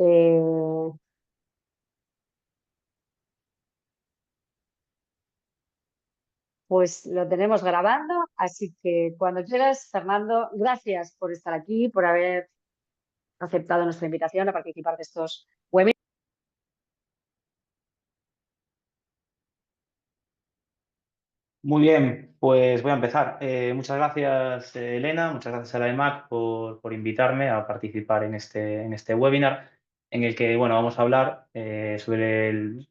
Eh, pues lo tenemos grabando, así que cuando quieras, Fernando, gracias por estar aquí, por haber aceptado nuestra invitación a participar de estos webinars. Muy bien, pues voy a empezar. Muchas gracias, Elena, muchas gracias a la EMAC por invitarme a participar en este webinar en el que bueno, vamos a hablar sobre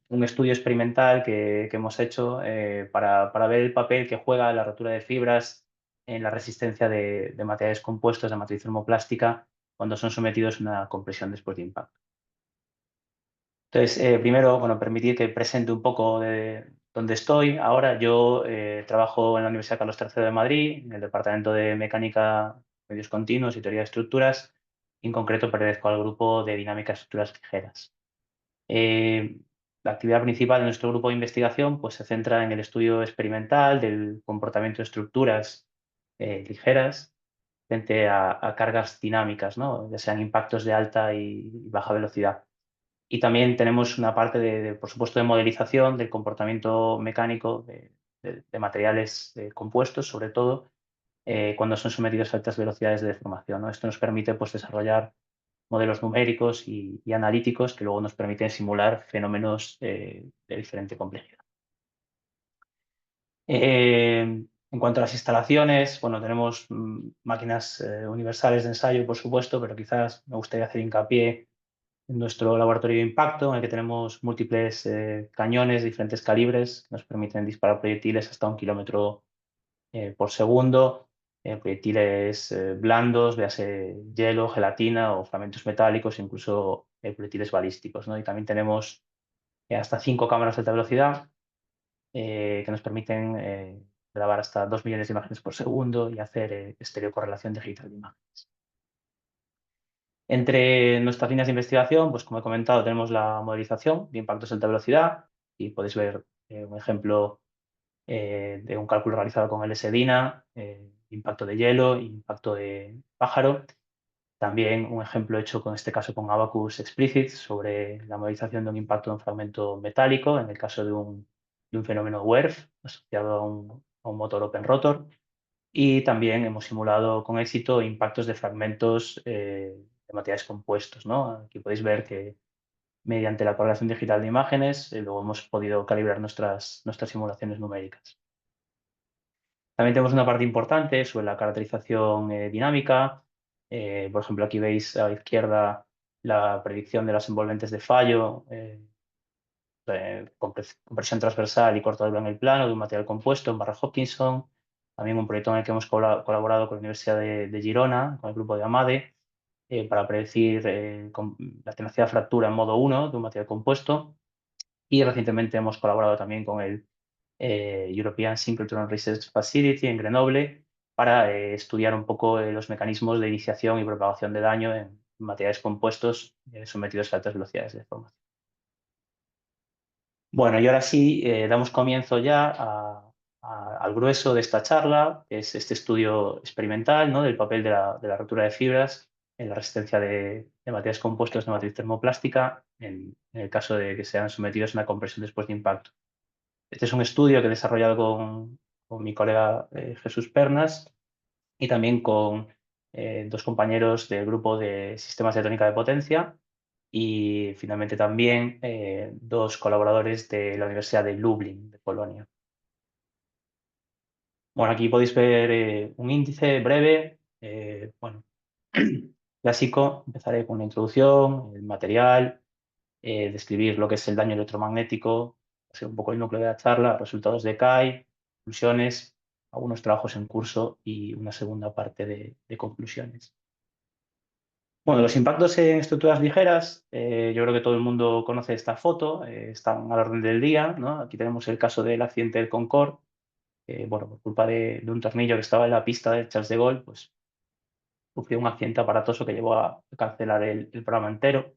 un estudio experimental que hemos hecho para ver el papel que juega la rotura de fibras en la resistencia de materiales compuestos de matriz termoplástica cuando son sometidos a una compresión después de impacto. Entonces, primero, bueno, permitir que presente un poco de dónde estoy. Ahora yo trabajo en la Universidad Carlos III de Madrid, en el Departamento de Mecánica, Medios Continuos y Teoría de Estructuras. En concreto, pertenezco al grupo de Dinámica de Estructuras Ligeras. Eh, la actividad principal de nuestro grupo de investigación pues, se centra en el estudio experimental del comportamiento de estructuras ligeras frente a cargas dinámicas, ¿no? Ya sean impactos de alta y baja velocidad. Y también tenemos una parte, por supuesto, de modelización del comportamiento mecánico de materiales compuestos, sobre todo cuando son sometidos a altas velocidades de deformación, ¿no? Esto nos permite pues, desarrollar modelos numéricos y analíticos que luego nos permiten simular fenómenos de diferente complejidad. En cuanto a las instalaciones, bueno, tenemos máquinas universales de ensayo, por supuesto, pero quizás me gustaría hacer hincapié en nuestro laboratorio de impacto, en el que tenemos múltiples cañones de diferentes calibres que nos permiten disparar proyectiles hasta 1 kilómetro por segundo, proyectiles blandos, véase hielo, gelatina o fragmentos metálicos, incluso proyectiles balísticos, ¿no? Y también tenemos hasta 5 cámaras de alta velocidad que nos permiten grabar hasta 2 millones de imágenes por segundo y hacer estereocorrelación digital de imágenes. Entre nuestras líneas de investigación, pues como he comentado, tenemos la modelización de impactos de alta velocidad y podéis ver un ejemplo de un cálculo realizado con LS-DINA, impacto de hielo, impacto de pájaro. También un ejemplo hecho con este caso con Abacus Explicit sobre la modelización de un impacto de un fragmento metálico en el caso de un fenómeno WERF asociado a un motor Open Rotor. Y también hemos simulado con éxito impactos de fragmentos de materiales compuestos, ¿no? Aquí podéis ver que mediante la correlación digital de imágenes luego hemos podido calibrar nuestras simulaciones numéricas. También tenemos una parte importante sobre la caracterización dinámica. Por ejemplo, aquí veis a la izquierda la predicción de las envolventes de fallo, compresión transversal y cortadura en el plano de un material compuesto en barra Hopkinson. También un proyecto en el que hemos colaborado con la Universidad de Girona, con el grupo de AMADE, para predecir la tenacidad de fractura en modo 1 de un material compuesto. Y recientemente hemos colaborado también con el European Synchrotron Research Facility en Grenoble para estudiar un poco los mecanismos de iniciación y propagación de daño en materiales compuestos sometidos a altas velocidades de deformación. Bueno, y ahora sí, damos comienzo ya al grueso de esta charla, que es este estudio experimental, ¿no? Del papel de la rotura de fibras en la resistencia de materiales compuestos de matriz termoplástica en el caso de que sean sometidos a una compresión después de impacto. Este es un estudio que he desarrollado con mi colega Jesús Pernas y también con dos compañeros del grupo de sistemas de tónica de potencia y finalmente también dos colaboradores de la Universidad de Lublin, de Polonia. Bueno, aquí podéis ver un índice breve, bueno, clásico. Empezaré con una introducción, el material, describir lo que es el daño electromagnético, hacer un poco el núcleo de la charla, resultados de CAI, conclusiones, algunos trabajos en curso y una segunda parte de conclusiones. Bueno, los impactos en estructuras ligeras, yo creo que todo el mundo conoce esta foto, están a la orden del día, ¿no? Aquí tenemos el caso del accidente del Concorde, bueno, por culpa de un tornillo que estaba en la pista de Charles de Gaulle, pues sufrió un accidente aparatoso que llevó a cancelar el programa entero.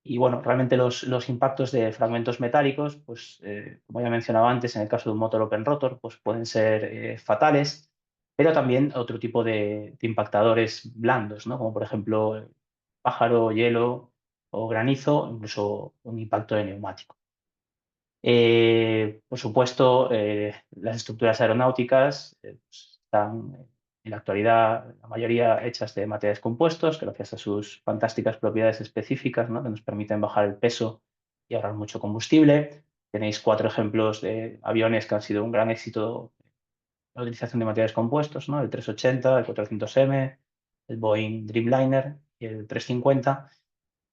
Y bueno, realmente los impactos de fragmentos metálicos, pues como ya mencionaba antes, en el caso de un motor open rotor, pues pueden ser fatales, pero también otro tipo de impactadores blandos, ¿no? Como por ejemplo pájaro, hielo o granizo, incluso un impacto de neumático. Por supuesto, las estructuras aeronáuticas pues, están en la actualidad la mayoría hechas de materiales compuestos, gracias a sus fantásticas propiedades específicas, ¿no? Que nos permiten bajar el peso y ahorrar mucho combustible. Tenéis 4 ejemplos de aviones que han sido un gran éxito la utilización de materiales compuestos, ¿no? El 380, el 400M, el Boeing Dreamliner y el 350,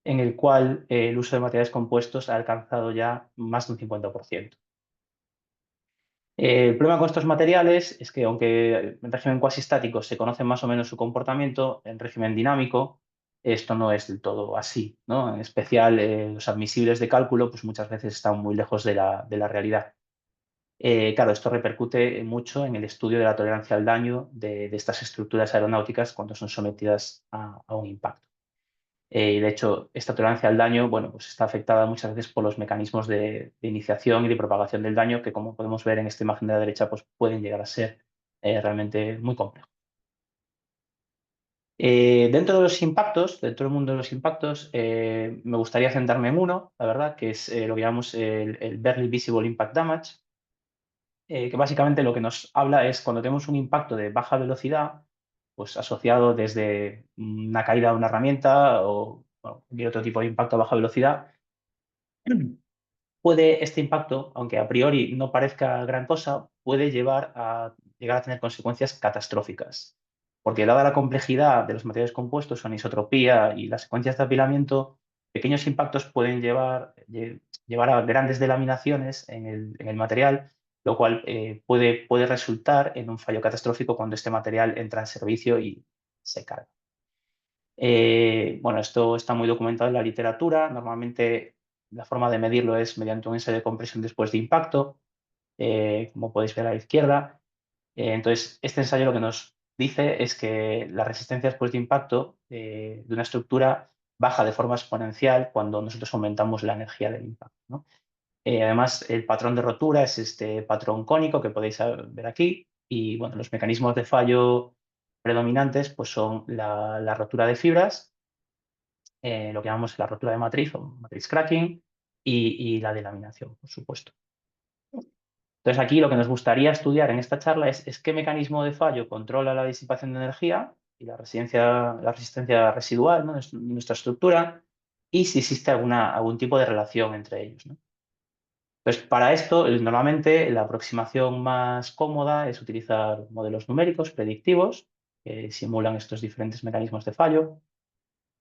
en el cual el uso de materiales compuestos ha alcanzado ya más de un 50%. El problema con estos materiales es que, aunque en régimen cuasi estático se conoce más o menos su comportamiento, en régimen dinámico esto no es del todo así, ¿no? En especial los admisibles de cálculo pues muchas veces están muy lejos de la realidad. Claro, esto repercute mucho en el estudio de la tolerancia al daño de estas estructuras aeronáuticas cuando son sometidas a un impacto. Y de hecho, esta tolerancia al daño, bueno, pues está afectada muchas veces por los mecanismos de iniciación y de propagación del daño que, como podemos ver en esta imagen de la derecha, pues pueden llegar a ser realmente muy complejos. Dentro de los impactos, dentro del mundo de los impactos, me gustaría centrarme en uno, la verdad, que es lo que llamamos el Barely Visible Impact Damage, que básicamente lo que nos habla es cuando tenemos un impacto de baja velocidad, pues asociado desde una caída de una herramienta o bueno, cualquier otro tipo de impacto a baja velocidad, puede este impacto, aunque a priori no parezca gran cosa, puede llegar a tener consecuencias catastróficas. Porque dada la complejidad de los materiales compuestos, su anisotropía y las secuencias de apilamiento, pequeños impactos pueden llevar a grandes delaminaciones en el material, lo cual puede resultar en un fallo catastrófico cuando este material entra en servicio y se carga. Bueno, esto está muy documentado en la literatura. Normalmente la forma de medirlo es mediante un ensayo de compresión después de impacto, como podéis ver a la izquierda. Entonces, este ensayo lo que nos dice es que la resistencia después de impacto de una estructura baja de forma exponencial cuando nosotros aumentamos la energía del impacto, ¿no? Además, el patrón de rotura es este patrón cónico que podéis ver aquí y bueno, los mecanismos de fallo predominantes pues son la rotura de fibras, lo que llamamos la rotura de matriz o matriz cracking y la delaminación, por supuesto. Entonces aquí lo que nos gustaría estudiar en esta charla es qué mecanismo de fallo controla la disipación de energía y la resistencia residual, ¿no? de nuestra estructura y si existe algún tipo de relación entre ellos, ¿no? Entonces, para esto, normalmente la aproximación más cómoda es utilizar modelos numéricos predictivos que simulan estos diferentes mecanismos de fallo.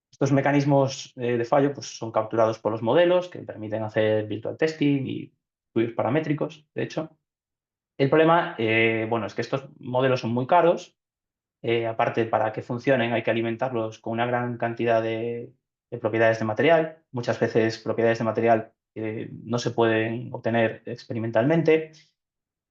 Estos mecanismos de fallo pues, son capturados por los modelos que permiten hacer virtual testing y estudios paramétricos, de hecho. El problema, bueno, es que estos modelos son muy caros. Aparte, para que funcionen hay que alimentarlos con una gran cantidad de propiedades de material. Muchas veces propiedades de material que no se pueden obtener experimentalmente.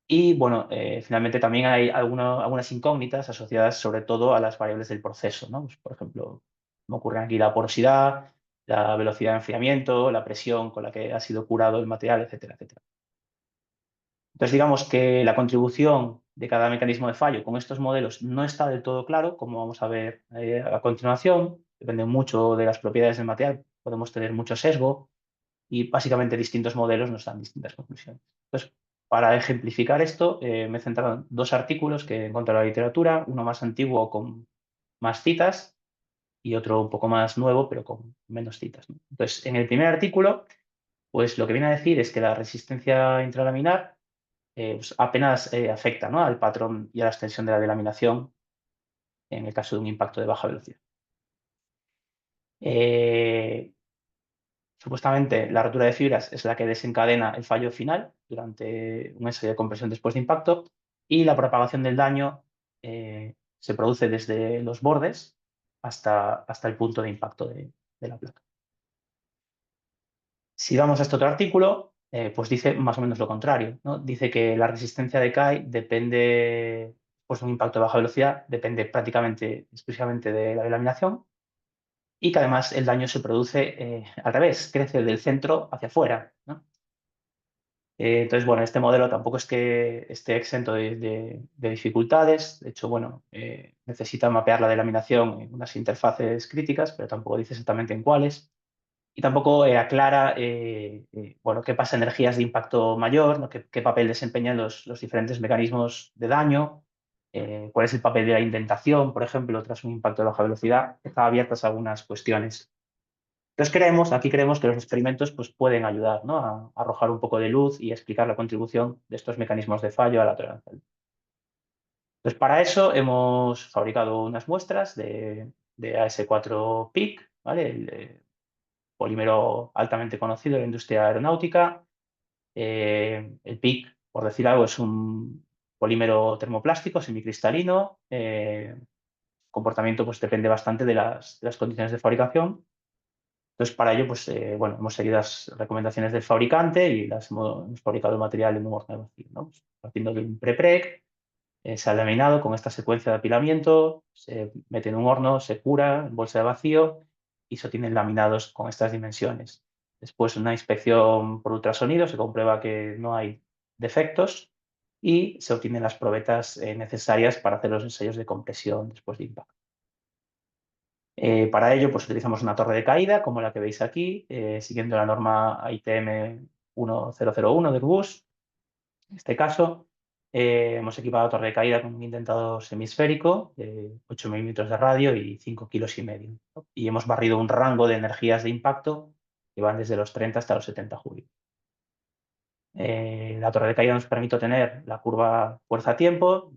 Y bueno, finalmente también hay algunas incógnitas asociadas sobre todo a las variables del proceso, ¿no? Pues, por ejemplo, como ocurre aquí la porosidad, la velocidad de enfriamiento, la presión con la que ha sido curado el material, etcétera, etcétera. Entonces, digamos que la contribución de cada mecanismo de fallo con estos modelos no está del todo claro, como vamos a ver a continuación. Depende mucho de las propiedades del material, podemos tener mucho sesgo y básicamente distintos modelos nos dan distintas conclusiones. Entonces, para ejemplificar esto, me he centrado en 2 artículos que encontré en la literatura, uno más antiguo con más citas y otro un poco más nuevo, pero con menos citas, ¿no? Entonces, en el primer artículo, pues lo que viene a decir es que la resistencia intralaminar pues apenas afecta, ¿no? al patrón y a la extensión de la delaminación en el caso de un impacto de baja velocidad. Supuestamente la rotura de fibras es la que desencadena el fallo final durante un ensayo de compresión después de impacto y la propagación del daño se produce desde los bordes hasta el punto de impacto de la placa. Si vamos a este otro artículo, pues dice más o menos lo contrario, ¿no? Dice que la resistencia de CAI depende, pues un impacto de baja velocidad, depende prácticamente exclusivamente de la delaminación y que además el daño se produce al revés, crece del centro hacia afuera, ¿no? Entonces, bueno, este modelo tampoco es que esté exento de dificultades. De hecho, bueno, necesita mapear la delaminación en unas interfaces críticas, pero tampoco dice exactamente en cuáles. y tampoco aclara bueno, qué pasa en energías de impacto mayor, ¿no? Qué papel desempeñan los diferentes mecanismos de daño, cuál es el papel de la indentación, por ejemplo, tras un impacto de baja velocidad. Están abiertas algunas cuestiones. Entonces aquí creemos que los experimentos pues, pueden ayudar, ¿no? A arrojar un poco de luz y explicar la contribución de estos mecanismos de fallo a la tolerancia. Entonces, para eso hemos fabricado unas muestras de AS4 PIC, ¿vale? El polímero altamente conocido en la industria aeronáutica. El PIC, por decir algo, es un polímero termoplástico semicristalino. Comportamiento pues, depende bastante de las condiciones de fabricación. Entonces, para ello, pues, bueno, hemos seguido las recomendaciones del fabricante y hemos fabricado el material en un horno de vacío, ¿no? Pues, partiendo de un prepreg, se ha laminado con esta secuencia de apilamiento, se mete en un horno, se cura en bolsa de vacío y se obtienen laminados con estas dimensiones. Después, una inspección por ultrasonido, se comprueba que no hay defectos y se obtienen las probetas necesarias para hacer los ensayos de compresión después de impacto. Para ello, pues utilizamos una torre de caída, como la que veis aquí, siguiendo la norma ITM 1001 de Airbus. En este caso, hemos equipado la torre de caída con un indentador semisférico de 8 milímetros de radio y 5,5 kilos, ¿no? Y hemos barrido un rango de energías de impacto que van desde los 30 hasta los 70 julios. La torre de caída nos permite obtener la curva fuerza-tiempo.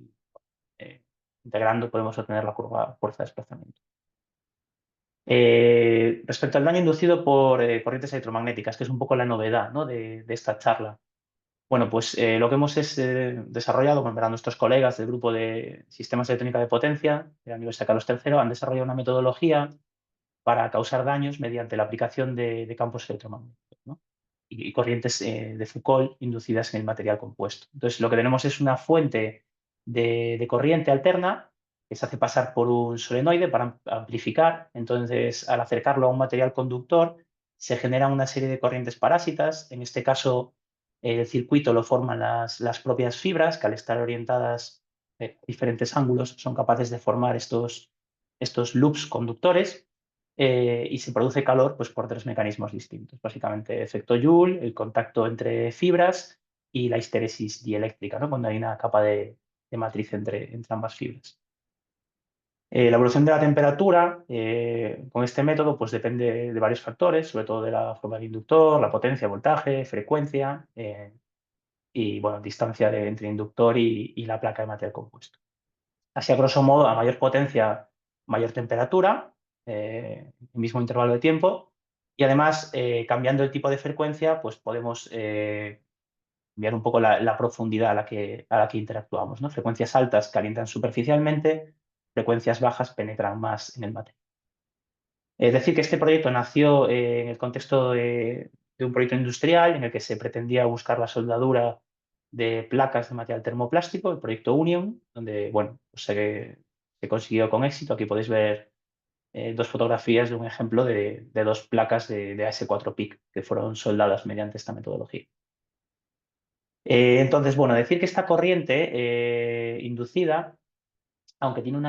Integrando podemos obtener la curva fuerza-desplazamiento. Respecto al daño inducido por corrientes electromagnéticas, que es un poco la novedad, ¿no? de esta charla. Bueno, pues lo que hemos desarrollado, bueno, verán nuestros colegas del grupo de sistemas de electrónica de potencia de la Universidad Carlos III, han desarrollado una metodología para causar daños mediante la aplicación de campos electromagnéticos, ¿no? y corrientes de Foucault inducidas en el material compuesto. Entonces, lo que tenemos es una fuente de corriente alterna que se hace pasar por un solenoide para amplificar. Entonces, al acercarlo a un material conductor, se generan una serie de corrientes parásitas. En este caso, el circuito lo forman las propias fibras, que al estar orientadas a diferentes ángulos son capaces de formar estos loops conductores. Y se produce calor pues, por tres mecanismos distintos. Básicamente, efecto Joule, el contacto entre fibras y la histeresis dieléctrica, ¿no? Cuando hay una capa de matriz entre ambas fibras. La evolución de la temperatura con este método pues, depende de varios factores, sobre todo de la forma del inductor, la potencia, voltaje, frecuencia y bueno, distancia entre el inductor y la placa de material compuesto. Así, a grosso modo, a mayor potencia, mayor temperatura, el mismo intervalo de tiempo, y además, cambiando el tipo de frecuencia, pues podemos cambiar un poco la profundidad a la que interactuamos, ¿no? Frecuencias altas calientan superficialmente, frecuencias bajas penetran más en el material. Es decir, que este proyecto nació en el contexto de un proyecto industrial en el que se pretendía buscar la soldadura de placas de material termoplástico, el proyecto Union, donde bueno, pues se consiguió con éxito. Aquí podéis ver dos fotografías de un ejemplo de dos placas de AS4 PIC que fueron soldadas mediante esta metodología. Entonces, bueno, decir que esta corriente inducida, aunque tiene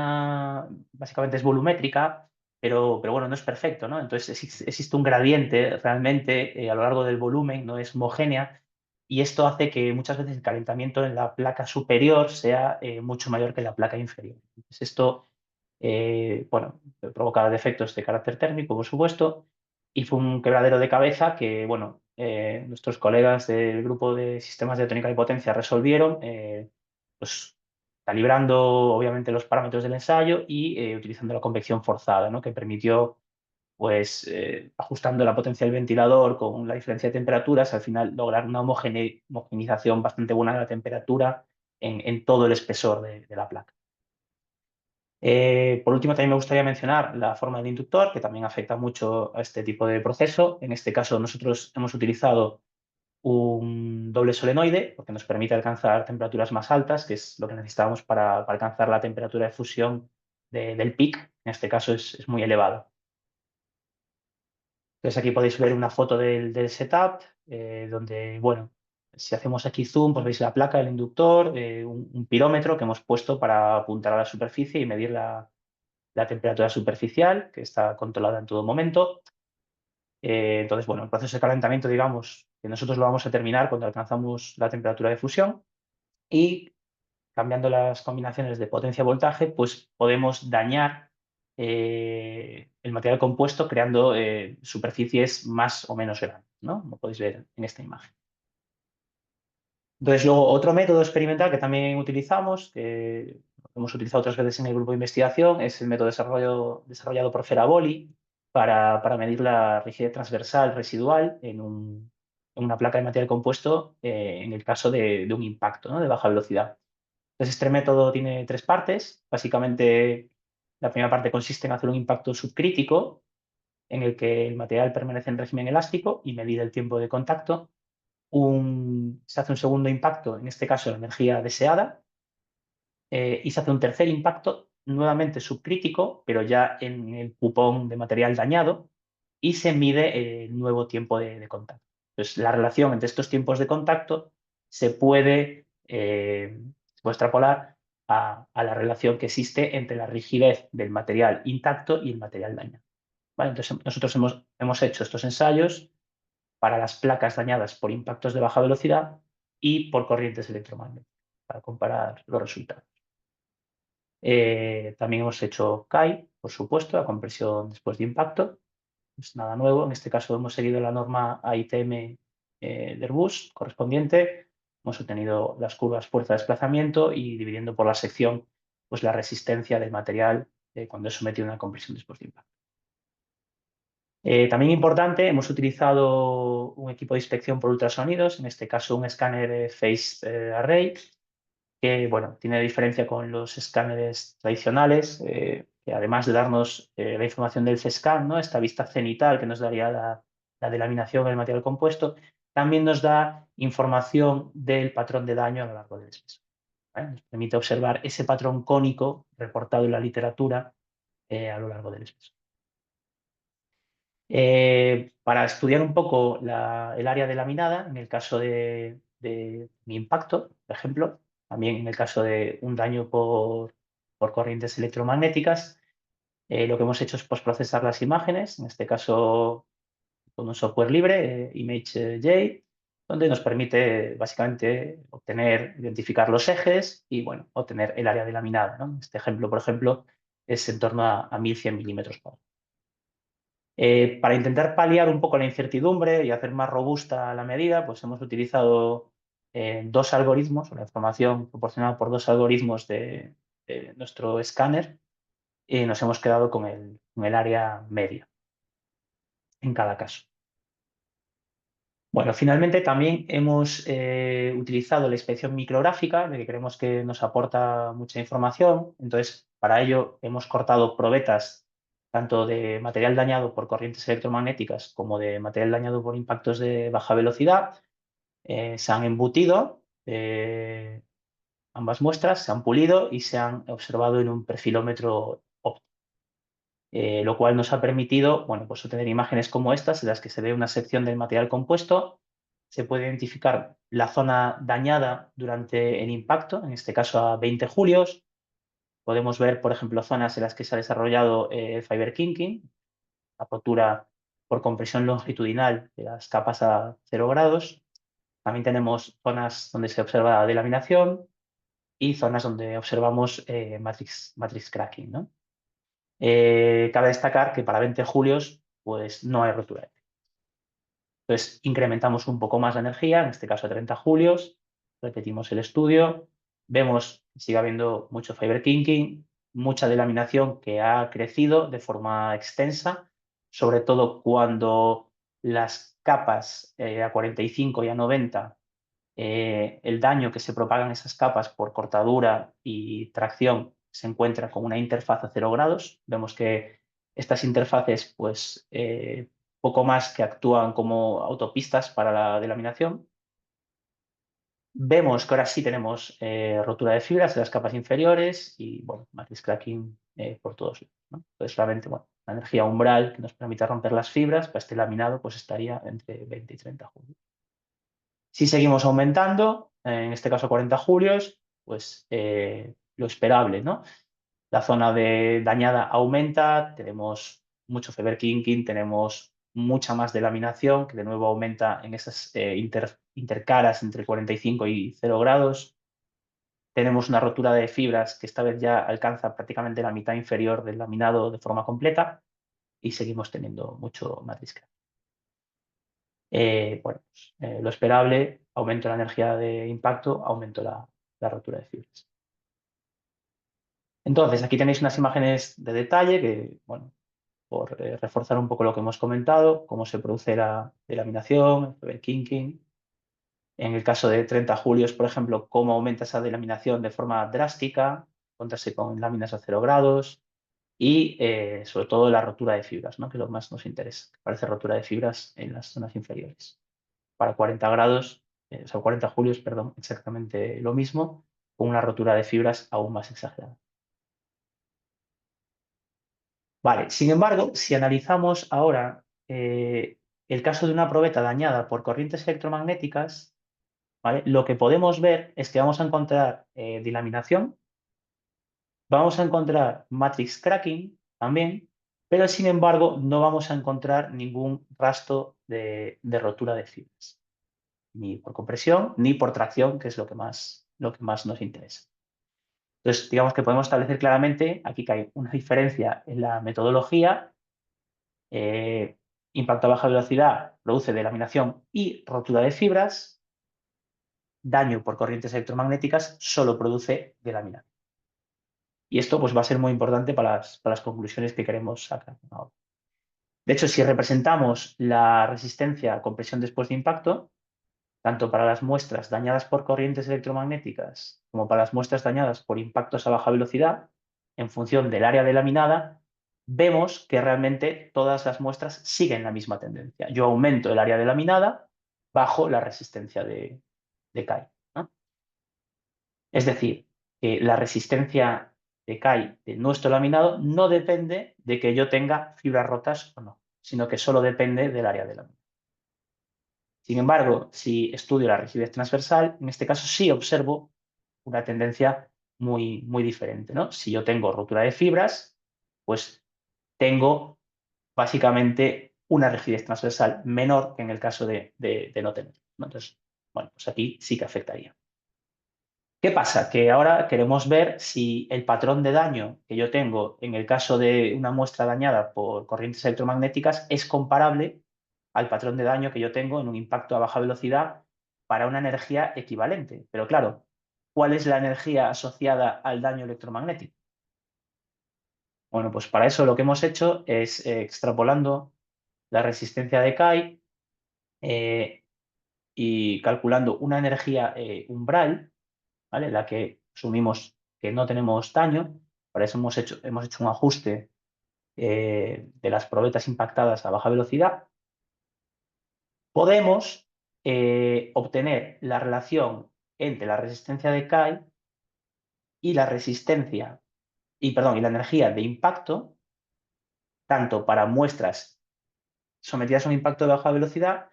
básicamente es volumétrica, pero bueno, no es perfecto, ¿no? Entonces existe un gradiente realmente a lo largo del volumen, no es homogénea, y esto hace que muchas veces el calentamiento en la placa superior sea mucho mayor que en la placa inferior. Entonces esto, bueno, provoca defectos de carácter térmico, por supuesto, y fue un quebradero de cabeza que, bueno, nuestros colegas del grupo de sistemas de tónica y potencia resolvieron, pues calibrando obviamente los parámetros del ensayo y utilizando la convección forzada, ¿no? Que permitió, pues, ajustando la potencia del ventilador con la diferencia de temperaturas, al final lograr una homogeneización bastante buena de la temperatura en todo el espesor de la placa. Por último, también me gustaría mencionar la forma del inductor, que también afecta mucho a este tipo de proceso. En este caso, nosotros hemos utilizado un doble solenoide, porque nos permite alcanzar temperaturas más altas, que es lo que necesitábamos para alcanzar la temperatura de fusión del PIC. En este caso es muy elevada. Entonces aquí podéis ver una foto del setup, donde, bueno, si hacemos aquí zoom, pues veis la placa del inductor, un pirómetro que hemos puesto para apuntar a la superficie y medir la temperatura superficial, que está controlada en todo momento. Entonces, bueno, el proceso de calentamiento, digamos, que nosotros lo vamos a terminar cuando alcanzamos la temperatura de fusión y cambiando las combinaciones de potencia-voltaje, pues podemos dañar el material compuesto creando superficies más o menos grandes, ¿no? Como podéis ver en esta imagen. Entonces, luego, otro método experimental que también utilizamos, que hemos utilizado otras veces en el grupo de investigación, es el método desarrollado por Feraboli para medir la rigidez transversal residual en una placa de material compuesto en el caso de un impacto, ¿no?, de baja velocidad. Entonces, este método tiene tres partes. Básicamente, la primera parte consiste en hacer un impacto subcrítico en el que el material permanece en régimen elástico y medir el tiempo de contacto. Se hace un segundo impacto, en este caso la energía deseada, y se hace un tercer impacto, nuevamente subcrítico, pero ya en el cupón de material dañado, y se mide el nuevo tiempo de contacto. Entonces, la relación entre estos tiempos de contacto se puede extrapolar a la relación que existe entre la rigidez del material intacto y el material dañado. ¿Vale? Entonces, nosotros hemos hecho estos ensayos para las placas dañadas por impactos de baja velocidad y por corrientes electromagnéticas, para comparar los resultados. También hemos hecho CAI, por supuesto, la compresión después de impacto. No es nada nuevo. En este caso hemos seguido la norma AITM de Airbus correspondiente. Hemos obtenido las curvas fuerza-desplazamiento y dividiendo por la sección pues, la resistencia del material cuando es sometido a una compresión después de impacto. También importante, hemos utilizado un equipo de inspección por ultrasonidos, en este caso un escáner Phase Array, que bueno, tiene diferencia con los escáneres tradicionales, que además de darnos la información del CSCAN, ¿no?, esta vista cenital que nos daría la delaminación del material compuesto, también nos da información del patrón de daño a lo largo del espesor. ¿Vale? Nos permite observar ese patrón cónico reportado en la literatura a lo largo del espesor. Para estudiar un poco el área delaminada, en el caso de mi impacto, por ejemplo, también en el caso de un daño por corrientes electromagnéticas, lo que hemos hecho es postprocesar las imágenes, en este caso con un software libre, ImageJ, donde nos permite básicamente identificar los ejes y bueno, obtener el área delaminada, ¿no? Este ejemplo, por ejemplo, es en torno a 1100 milímetros cuadrados. Para intentar paliar un poco la incertidumbre y hacer más robusta la medida, pues hemos utilizado dos algoritmos, la información proporcionada por dos algoritmos de nuestro escáner, y nos hemos quedado con el área media en cada caso. Bueno, finalmente también hemos utilizado la inspección micrográfica, de que creemos que nos aporta mucha información. Entonces, para ello hemos cortado probetas tanto de material dañado por corrientes electromagnéticas como de material dañado por impactos de baja velocidad. Se han embutido ambas muestras, se han pulido y se han observado en un perfilómetro óptico. Lo cual nos ha permitido, bueno, pues obtener imágenes como estas, en las que se ve una sección del material compuesto, se puede identificar la zona dañada durante el impacto, en este caso a 20 julios. Podemos ver, por ejemplo, zonas en las que se ha desarrollado fiber kinking, la rotura por compresión longitudinal de las capas a 0 grados. También tenemos zonas donde se observa delaminación y zonas donde observamos matrix cracking, ¿no? Cabe destacar que para 20 julios pues no hay rotura. Entonces incrementamos un poco más la energía, en este caso a 30 julios, repetimos el estudio, vemos que sigue habiendo mucho fiber kinking, mucha delaminación que ha crecido de forma extensa, sobre todo cuando las capas a 45 y a 90, el daño que se propaga en esas capas por cortadura y tracción se encuentra con una interfaz a 0 grados. Vemos que estas interfaces, pues, poco más que actúan como autopistas para la delaminación. Vemos que ahora sí tenemos rotura de fibras en las capas inferiores y, bueno, matrix cracking por todos lados, ¿no? Entonces, realmente, bueno, la energía umbral que nos permite romper las fibras para este laminado, pues estaría entre 20 y 30 julios. Si seguimos aumentando, en este caso 40 julios, pues lo esperable, ¿no? La zona dañada aumenta, tenemos mucho fiber kinking, tenemos mucha más delaminación, que de nuevo aumenta en esas intercaras entre 45 y 0 grados. Tenemos una rotura de fibras que esta vez ya alcanza prácticamente la mitad inferior del laminado de forma completa y seguimos teniendo mucho matriz crack. Bueno, pues, lo esperable, aumento la energía de impacto, aumento la rotura de fibras. Entonces, aquí tenéis unas imágenes de detalle que, bueno, por reforzar un poco lo que hemos comentado, cómo se produce la delaminación, el kinking. En el caso de 30 julios, por ejemplo, cómo aumenta esa delaminación de forma drástica, contraste con láminas a 0 grados y, sobre todo, la rotura de fibras, ¿no? Que es lo más nos interesa. Parece rotura de fibras en las zonas inferiores. Para 40 grados, o sea, 40 julios, perdón, exactamente lo mismo, con una rotura de fibras aún más exagerada. Vale, sin embargo, si analizamos ahora el caso de una probeta dañada por corrientes electromagnéticas, ¿vale? Lo que podemos ver es que vamos a encontrar delaminación, vamos a encontrar matrix cracking también, pero sin embargo no vamos a encontrar ningún rastro de rotura de fibras, ni por compresión ni por tracción, que es lo que más nos interesa. Entonces, digamos que podemos establecer claramente aquí que hay una diferencia en la metodología. Impacto a baja velocidad produce delaminación y rotura de fibras. Daño por corrientes electromagnéticas solo produce delaminación. Y esto pues, va a ser muy importante para las conclusiones que queremos sacar ahora. De hecho, si representamos la resistencia a compresión después de impacto, tanto para las muestras dañadas por corrientes electromagnéticas como para las muestras dañadas por impactos a baja velocidad, en función del área delaminada, vemos que realmente todas las muestras siguen la misma tendencia. Yo aumento el área delaminada, bajo la resistencia de CAI, ¿no? Es decir, que la resistencia de CAI de nuestro laminado no depende de que yo tenga fibras rotas o no, sino que solo depende del área delaminada. Sin embargo, si estudio la rigidez transversal, en este caso sí observo una tendencia muy, muy diferente, ¿no? Si yo tengo rotura de fibras, pues tengo básicamente una rigidez transversal menor que en el caso de no tener, ¿no? Entonces, bueno, pues aquí sí que afectaría. ¿Qué pasa? Que ahora queremos ver si el patrón de daño que yo tengo en el caso de una muestra dañada por corrientes electromagnéticas es comparable al patrón de daño que yo tengo en un impacto a baja velocidad para una energía equivalente. Pero claro, ¿cuál es la energía asociada al daño electromagnético? Bueno, pues para eso lo que hemos hecho es, extrapolando la resistencia de CAI y calculando una energía umbral, ¿vale? La que asumimos que no tenemos daño. Para eso hemos hecho un ajuste de las probetas impactadas a baja velocidad. Podemos obtener la relación entre la resistencia de CAI y la resistencia, y la energía de impacto, tanto para muestras sometidas a un impacto de baja velocidad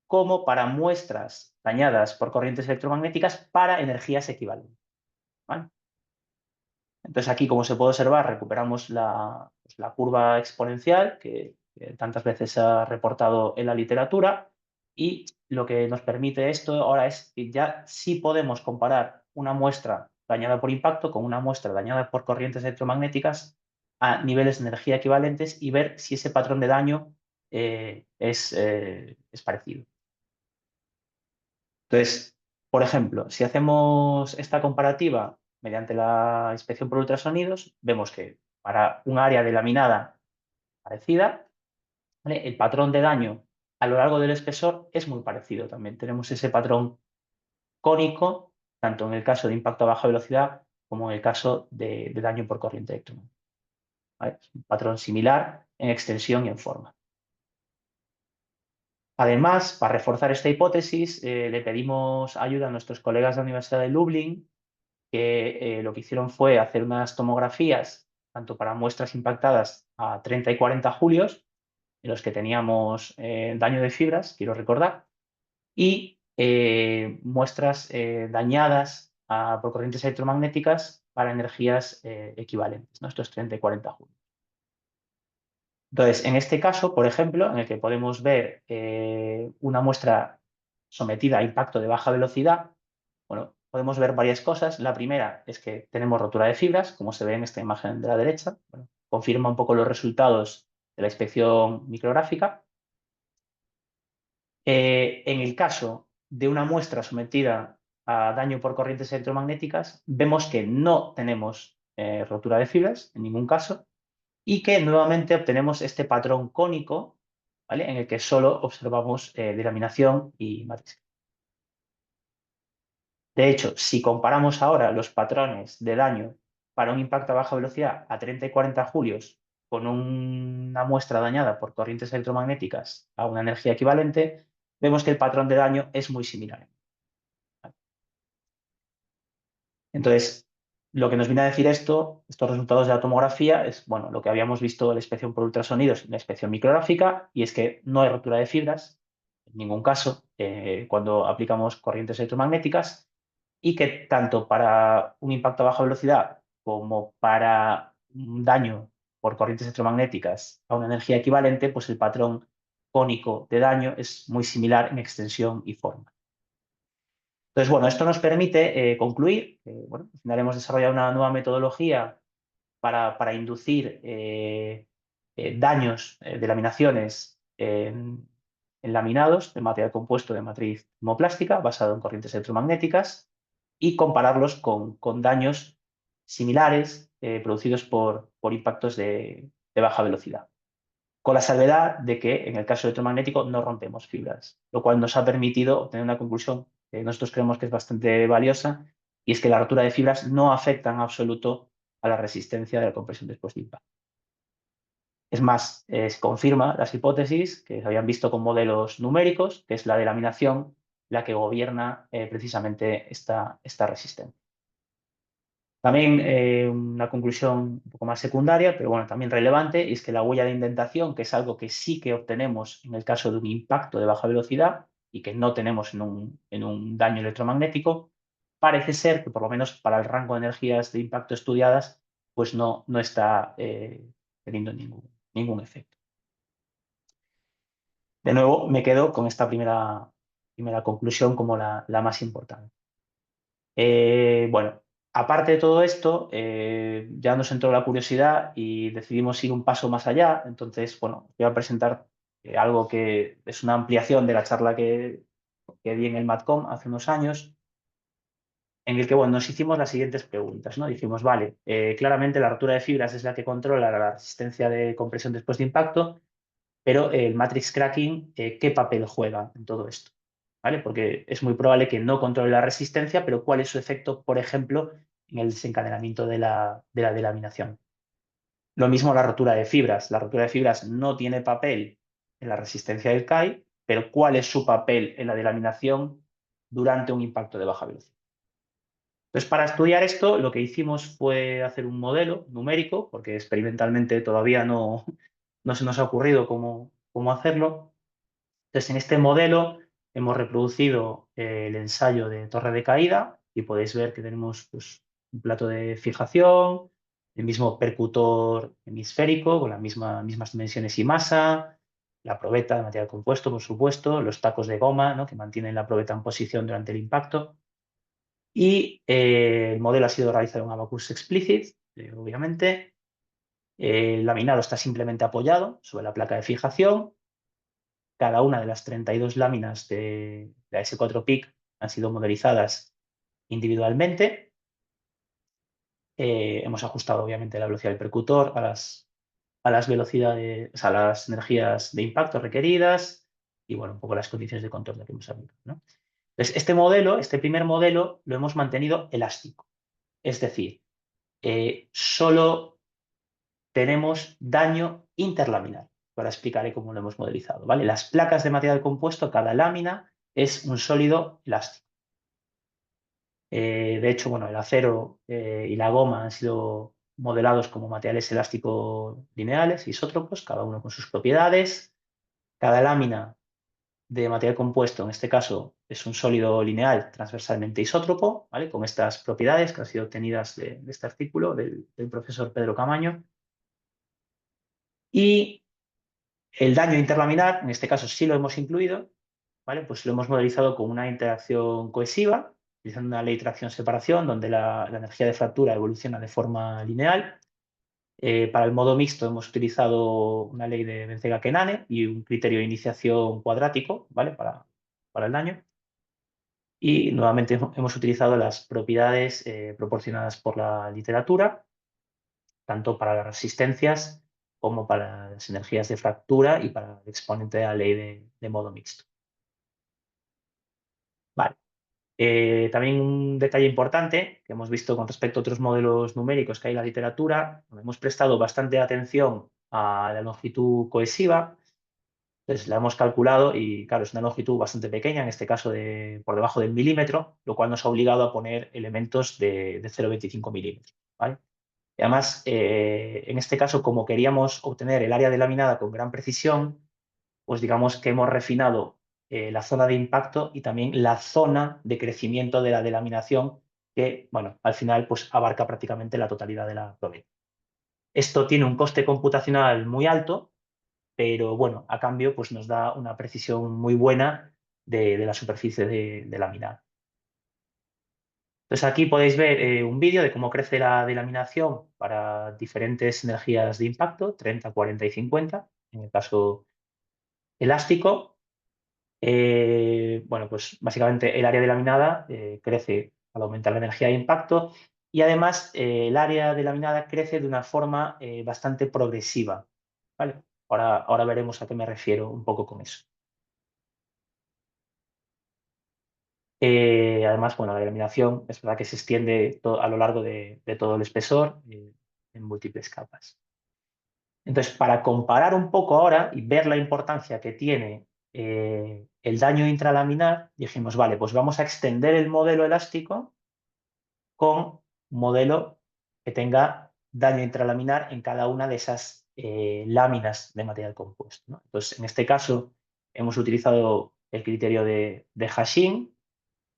como para muestras dañadas por corrientes electromagnéticas para energías equivalentes, ¿vale? Entonces aquí, como se puede observar, recuperamos pues, la curva exponencial que tantas veces se ha reportado en la literatura, y lo que nos permite esto ahora es que ya sí podemos comparar una muestra dañada por impacto con una muestra dañada por corrientes electromagnéticas a niveles de energía equivalentes y ver si ese patrón de daño es parecido. Entonces, por ejemplo, si hacemos esta comparativa mediante la inspección por ultrasonidos, vemos que para un área delaminada parecida, ¿vale? El patrón de daño a lo largo del espesor es muy parecido también. Tenemos ese patrón cónico, tanto en el caso de impacto a baja velocidad como en el caso de daño por corriente electromagnética, ¿vale? Es un patrón similar en extensión y en forma. Además, para reforzar esta hipótesis, le pedimos ayuda a nuestros colegas de la Universidad de Lublin, que lo que hicieron fue hacer unas tomografías, tanto para muestras impactadas a 30 y 40 julios, en los que teníamos daño de fibras, quiero recordar, y muestras dañadas por corrientes electromagnéticas para energías equivalentes, ¿no? Estos 30 y 40 julios. Entonces, en este caso, por ejemplo, en el que podemos ver una muestra sometida a impacto de baja velocidad, bueno, podemos ver varias cosas. La primera es que tenemos rotura de fibras, como se ve en esta imagen de la derecha. Bueno, confirma un poco los resultados de la inspección micrográfica. En el caso de una muestra sometida a daño por corrientes electromagnéticas, vemos que no tenemos rotura de fibras en ningún caso y que nuevamente obtenemos este patrón cónico, ¿vale? En el que solo observamos delaminación y matriz. De hecho, si comparamos ahora los patrones de daño para un impacto a baja velocidad a 30 y 40 julios con una muestra dañada por corrientes electromagnéticas a una energía equivalente, vemos que el patrón de daño es muy similar. Entonces, lo que nos viene a decir estos resultados de la tomografía, es bueno, lo que habíamos visto en la inspección por ultrasonidos y la inspección micrográfica, y es que no hay rotura de fibras, en ningún caso, cuando aplicamos corrientes electromagnéticas, y que tanto para un impacto a baja velocidad como para un daño por corrientes electromagnéticas a una energía equivalente, pues el patrón cónico de daño es muy similar en extensión y forma. Entonces, bueno, esto nos permite concluir que, bueno, al final hemos desarrollado una nueva metodología para inducir daños de laminaciones en laminados de material compuesto de matriz termoplástica basado en corrientes electromagnéticas y compararlos con daños similares producidos por impactos de baja velocidad, con la salvedad de que en el caso electromagnético no rompemos fibras, lo cual nos ha permitido obtener una conclusión que nosotros creemos que es bastante valiosa, y es que la rotura de fibras no afecta en absoluto a la resistencia de la compresión después de impacto. Es más, se confirma las hipótesis que se habían visto con modelos numéricos, que es la delaminación la que gobierna precisamente esta resistencia. También una conclusión un poco más secundaria, pero bueno, también relevante, es que la huella de indentación, que es algo que sí que obtenemos en el caso de un impacto de baja velocidad y que no tenemos en un daño electromagnético, parece ser que por lo menos para el rango de energías de impacto estudiadas, pues no está teniendo ningún efecto. De nuevo, me quedo con esta primera conclusión como la más importante. Bueno, aparte de todo esto, ya nos entró la curiosidad y decidimos ir un paso más allá. Entonces, bueno, voy a presentar algo que es una ampliación de la charla que di en el MATCOM hace unos años, en el que, bueno, nos hicimos las siguientes preguntas, ¿no? Dijimos, vale, claramente la rotura de fibras es la que controla la resistencia de compresión después de impacto, pero el matrix cracking, ¿qué papel juega en todo esto? ¿Vale? Porque es muy probable que no controle la resistencia, pero ¿cuál es su efecto, por ejemplo, en el desencadenamiento de la delaminación? Lo mismo la rotura de fibras. La rotura de fibras no tiene papel en la resistencia del CAI, pero ¿cuál es su papel en la delaminación durante un impacto de baja velocidad? Entonces, para estudiar esto, lo que hicimos fue hacer un modelo numérico, porque experimentalmente todavía no se nos ha ocurrido cómo hacerlo. Entonces, en este modelo hemos reproducido el ensayo de torre de caída y podéis ver que tenemos pues, un plato de fijación, el mismo percutor hemisférico con las mismas dimensiones y masa, la probeta de material compuesto, por supuesto, los tacos de goma, ¿no?, que mantienen la probeta en posición durante el impacto. Y el modelo ha sido realizado en Abaqus Explicit, obviamente. El laminado está simplemente apoyado sobre la placa de fijación. Cada una de las 32 láminas de la S4 PIC han sido modelizadas individualmente. Hemos ajustado, obviamente, la velocidad del percutor a las velocidades, a las energías de impacto requeridas y, bueno, un poco las condiciones de control que hemos aplicado, ¿no? Entonces, este primer modelo, lo hemos mantenido elástico. Es decir, solo tenemos daño interlaminar. Ahora explicaré cómo lo hemos modelizado, ¿vale? Las placas de material compuesto, cada lámina es un sólido elástico. De hecho, bueno, el acero y la goma han sido modelados como materiales elásticos lineales, isótropos, cada uno con sus propiedades. Cada lámina de material compuesto, en este caso, es un sólido lineal transversalmente isótropo, ¿vale?, con estas propiedades que han sido obtenidas de este artículo del profesor Pedro Camaño. Y El daño interlaminar, en este caso sí lo hemos incluido, ¿vale? Pues lo hemos modelizado con una interacción cohesiva, utilizando una ley de tracción-separación, donde la energía de fractura evoluciona de forma lineal. Para el modo mixto hemos utilizado una ley de Bencega-Kenane y un criterio de iniciación cuadrático, ¿vale? Para el daño. Y nuevamente hemos utilizado las propiedades proporcionadas por la literatura, tanto para las resistencias como para las energías de fractura y para el exponente de la ley de modo mixto. Vale. También un detalle importante que hemos visto con respecto a otros modelos numéricos que hay en la literatura, hemos prestado bastante atención a la longitud cohesiva. Entonces la hemos calculado y claro, es una longitud bastante pequeña, en este caso por debajo del milímetro, lo cual nos ha obligado a poner elementos de 0,25 milímetros, ¿vale? Y además, en este caso, como queríamos obtener el área delaminada con gran precisión, pues digamos que hemos refinado la zona de impacto y también la zona de crecimiento de la delaminación, que, bueno, al final pues abarca prácticamente la totalidad de la probeta. Esto tiene un coste computacional muy alto, pero bueno, a cambio pues nos da una precisión muy buena de la superficie de laminado. Entonces aquí podéis ver un vídeo de cómo crece la delaminación para diferentes energías de impacto, 30, 40 y 50, en el caso elástico. Bueno, pues básicamente el área delaminada crece al aumentar la energía de impacto y además el área delaminada crece de una forma bastante progresiva, ¿vale? Ahora veremos a qué me refiero un poco con eso. Además, bueno, la delaminación es verdad que se extiende a lo largo de todo el espesor en múltiples capas. Entonces, para comparar un poco ahora y ver la importancia que tiene el daño intralaminar, dijimos, vale, pues vamos a extender el modelo elástico con un modelo que tenga daño intralaminar en cada una de esas láminas de material compuesto, ¿no? Entonces, en este caso, hemos utilizado el criterio de Hashing,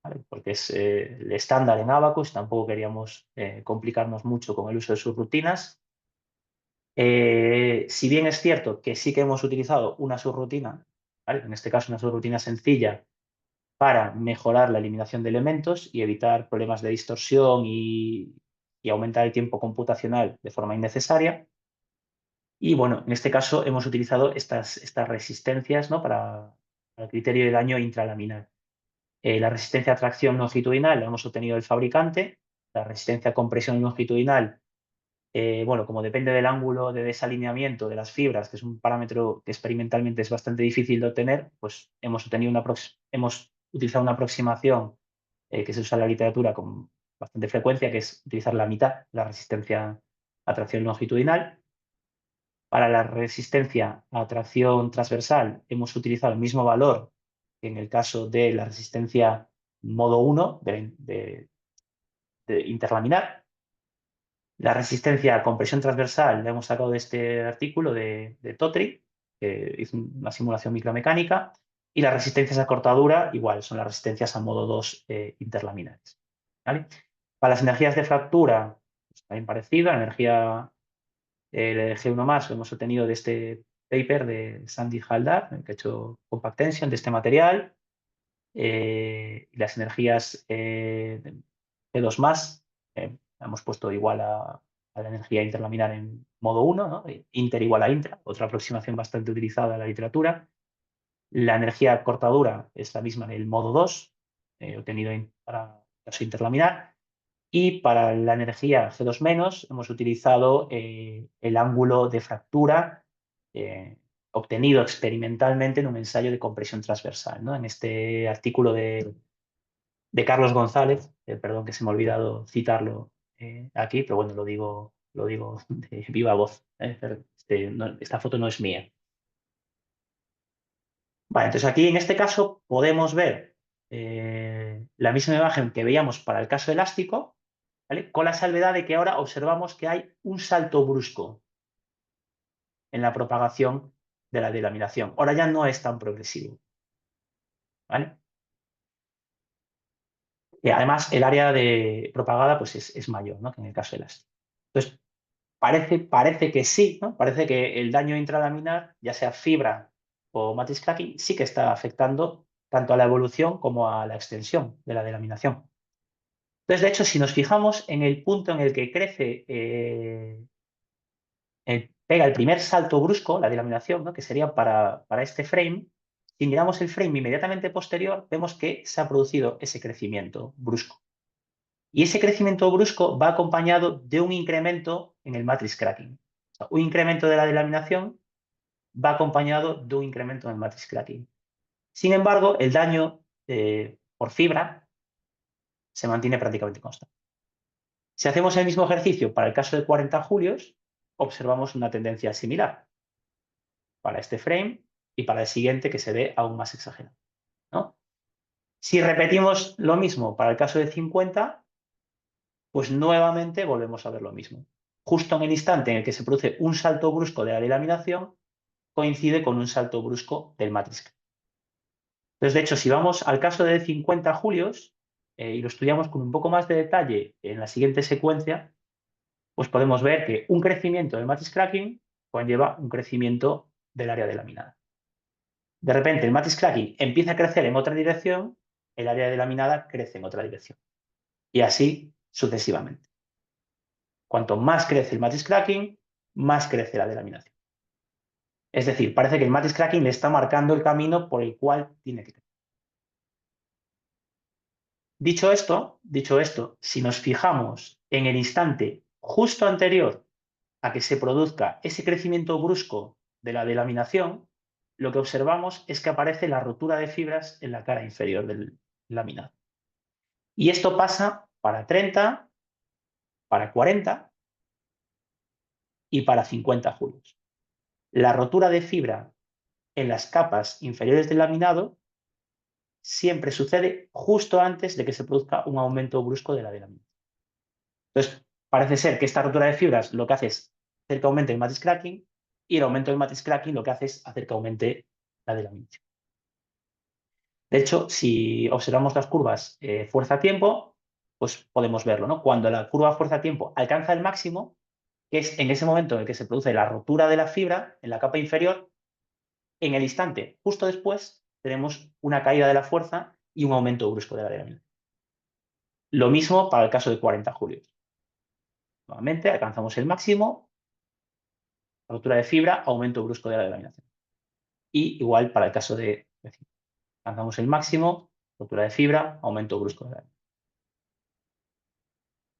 ¿vale? Porque es el estándar en Abacus, tampoco queríamos complicarnos mucho con el uso de sus rutinas. Si bien es cierto que sí que hemos utilizado una subrutina, ¿vale? En este caso una subrutina sencilla para mejorar la eliminación de elementos y evitar problemas de distorsión y aumentar el tiempo computacional de forma innecesaria. Y bueno, en este caso hemos utilizado estas resistencias, ¿no? Para el criterio de daño intralaminar. La resistencia a tracción longitudinal la hemos obtenido del fabricante, la resistencia a compresión longitudinal, bueno, como depende del ángulo de desalineamiento de las fibras, que es un parámetro que experimentalmente es bastante difícil de obtener, pues hemos utilizado una aproximación que se usa en la literatura con bastante frecuencia, que es utilizar la mitad, la resistencia a tracción longitudinal. Para la resistencia a tracción transversal hemos utilizado el mismo valor que en el caso de la resistencia modo 1 de interlaminar. La resistencia a compresión transversal la hemos sacado de este artículo de Totri, que hizo una simulación micromecánica, y las resistencias a cortadura, igual, son las resistencias a modo 2 interlaminares, ¿vale? Para las energías de fractura, pues, también parecido, la energía el G1 más lo hemos obtenido de este paper de Sandy Haldar, que ha hecho compact tension de este material, y las energías G2 más, hemos puesto igual a la energía interlaminar en modo 1, ¿no? Inter igual a intra, otra aproximación bastante utilizada en la literatura. La energía cortadura es la misma en el modo 2, obtenido para caso interlaminar. Y para la energía G2 menos hemos utilizado el ángulo de fractura obtenido experimentalmente en un ensayo de compresión transversal, ¿no? En este artículo de Carlos González, perdón que se me ha olvidado citarlo aquí, pero bueno, lo digo de viva voz. Pero esta foto no es mía. Vale, entonces aquí en este caso podemos ver la misma imagen que veíamos para el caso elástico, ¿vale? Con la salvedad de que ahora observamos que hay un salto brusco en la propagación de la delaminación. Ahora ya no es tan progresivo, ¿vale? Y además, el área propagada pues es mayor, ¿no? Que en el caso elástico. Entonces, parece que sí, ¿no? Parece que el daño intralaminar, ya sea fibra o matrix cracking, sí que está afectando tanto a la evolución como a la extensión de la delaminación. Entonces, de hecho, si nos fijamos en el punto en el que crece, pega el primer salto brusco, la delaminación, ¿no? Que sería para este frame, si miramos el frame inmediatamente posterior, vemos que se ha producido ese crecimiento brusco. Y ese crecimiento brusco va acompañado de un incremento en el matrix cracking. O sea, un incremento de la delaminación va acompañado de un incremento en el matrix cracking. Sin embargo, el daño por fibra se mantiene prácticamente constante. Si hacemos el mismo ejercicio para el caso de 40 julios, observamos una tendencia similar para este frame y para el siguiente, que se ve aún más exagerado, ¿no? Si repetimos lo mismo para el caso de 50, pues nuevamente volvemos a ver lo mismo. Justo en el instante en el que se produce un salto brusco de la delaminación, coincide con un salto brusco del matrix. Entonces, de hecho, si vamos al caso de 50 julios y lo estudiamos con un poco más de detalle en la siguiente secuencia, pues podemos ver que un crecimiento del matrix cracking conlleva un crecimiento del área delaminada. De repente, el matrix cracking empieza a crecer en otra dirección, el área delaminada crece en otra dirección. Y así sucesivamente. Cuanto más crece el matrix cracking, más crece la delaminación. Es decir, parece que el matrix cracking le está marcando el camino por el cual tiene que crecer. Dicho esto, si nos fijamos en el instante justo anterior a que se produzca ese crecimiento brusco de la delaminación, lo que observamos es que aparece la rotura de fibras en la cara inferior del laminado. Y esto pasa para 30, para 40 y para 50 julios. La rotura de fibra en las capas inferiores del laminado siempre sucede justo antes de que se produzca un aumento brusco de la delaminación. Entonces, parece ser que esta rotura de fibras lo que hace es hacer que aumente el matrix cracking y el aumento del matrix cracking lo que hace es hacer que aumente la delaminación. De hecho, si observamos las curvas fuerza-tiempo, pues podemos verlo, ¿no? Cuando la curva fuerza-tiempo alcanza el máximo, que es en ese momento en el que se produce la rotura de la fibra en la capa inferior, en el instante justo después tenemos una caída de la fuerza y un aumento brusco de la delaminación. Lo mismo para el caso de 40 julios. Nuevamente alcanzamos el máximo, rotura de fibra, aumento brusco de la delaminación. Y igual para el caso de alcanzamos el máximo, rotura de fibra, aumento brusco de la delaminación.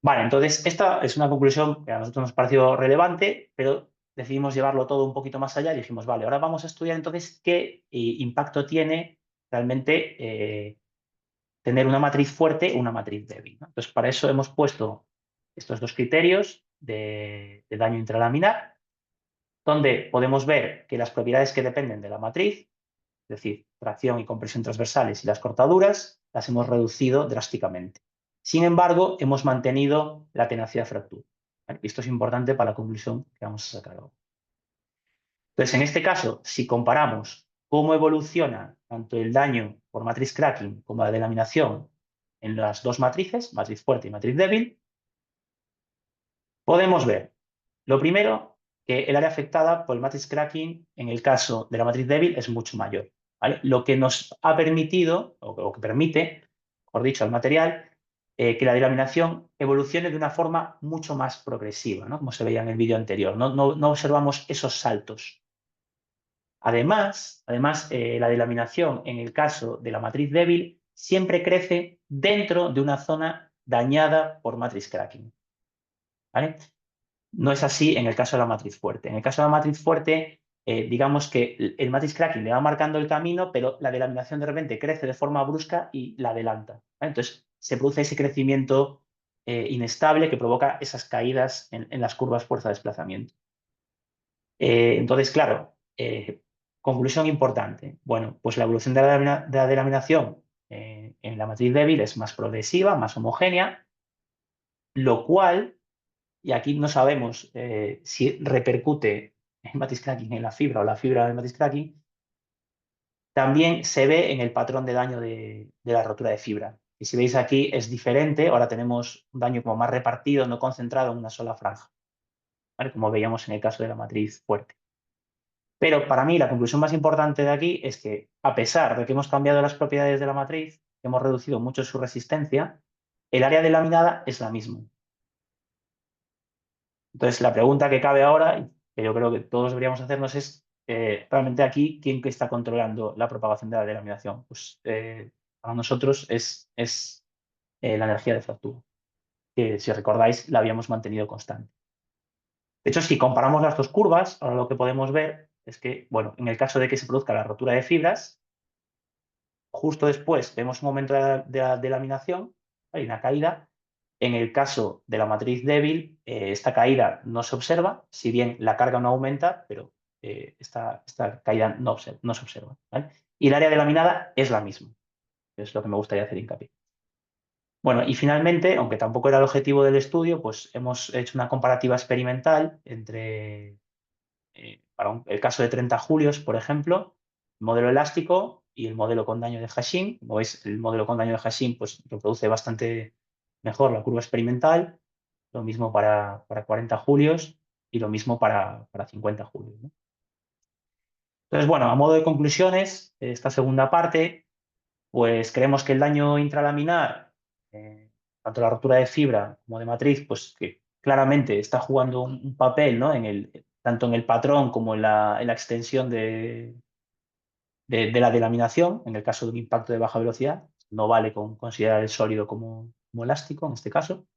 Vale, entonces esta es una conclusión que a nosotros nos pareció relevante, pero decidimos llevarlo todo un poquito más allá y dijimos, vale, ahora vamos a estudiar entonces qué impacto tiene realmente tener una matriz fuerte o una matriz débil, ¿no? Entonces, para eso hemos puesto estos dos criterios de daño intralaminar, donde podemos ver que las propiedades que dependen de la matriz, es decir, tracción y compresión transversales y las cortaduras, las hemos reducido drásticamente. Sin embargo, hemos mantenido la tenacidad fractura. ¿Vale? Esto es importante para la conclusión que vamos a sacar ahora. Entonces, en este caso, si comparamos cómo evoluciona tanto el daño por matriz cracking como la delaminación en las dos matrices, matriz fuerte y matriz débil, podemos ver, lo primero, que el área afectada por el matrix cracking en el caso de la matriz débil es mucho mayor, ¿vale? Lo que nos ha permitido, o que permite, mejor dicho, al material, que la delaminación evolucione de una forma mucho más progresiva, ¿no? Como se veía en el vídeo anterior. No observamos esos saltos. Además, la delaminación en el caso de la matriz débil siempre crece dentro de una zona dañada por matrix cracking, ¿vale? No es así en el caso de la matriz fuerte. En el caso de la matriz fuerte, digamos que el matrix cracking le va marcando el camino, pero la delaminación de repente crece de forma brusca y la adelanta, ¿vale? Entonces, se produce ese crecimiento inestable que provoca esas caídas en las curvas fuerza-desplazamiento. Entonces, claro, conclusión importante. Bueno, pues la evolución de la delaminación en la matriz débil es más progresiva, más homogénea, lo cual, y aquí no sabemos si repercute el matrix cracking en la fibra o la fibra en el matrix cracking, también se ve en el patrón de daño de la rotura de fibra. Y si veis aquí es diferente, ahora tenemos un daño como más repartido, no concentrado en una sola franja. ¿vale? Como veíamos en el caso de la matriz fuerte. Pero para mí la conclusión más importante de aquí es que, a pesar de que hemos cambiado las propiedades de la matriz, hemos reducido mucho su resistencia, el área delaminada es la misma. Entonces, la pregunta que cabe ahora, y que yo creo que todos deberíamos hacernos es, realmente aquí, ¿quién que está controlando la propagación de la delaminación? Pues para nosotros es la energía de fractura, que si recordáis la habíamos mantenido constante. De hecho, si comparamos las dos curvas, ahora lo que podemos ver es que, bueno, en el caso de que se produzca la rotura de fibras, justo después vemos un aumento de la delaminación, hay una caída. En el caso de la matriz débil, esta caída no se observa, si bien la carga no aumenta, pero esta caída no se observa, ¿vale? Y el área delaminada es la misma, que es lo que me gustaría hacer hincapié. Bueno, y finalmente, aunque tampoco era el objetivo del estudio, pues hemos hecho una comparativa experimental entre, para el caso de 30 julios, por ejemplo, el modelo elástico y el modelo con daño de Hashim. Como veis, el modelo con daño de Hashim pues, reproduce bastante mejor la curva experimental, lo mismo para 40 julios y lo mismo para 50 julios, ¿no? Entonces, bueno, a modo de conclusiones, esta segunda parte, pues creemos que el daño intralaminar, tanto la rotura de fibra como de matriz, pues que claramente está jugando un papel, ¿no? Tanto en el patrón como en la extensión de la delaminación, en el caso de un impacto de baja velocidad. No vale con considerar el sólido como elástico en este caso.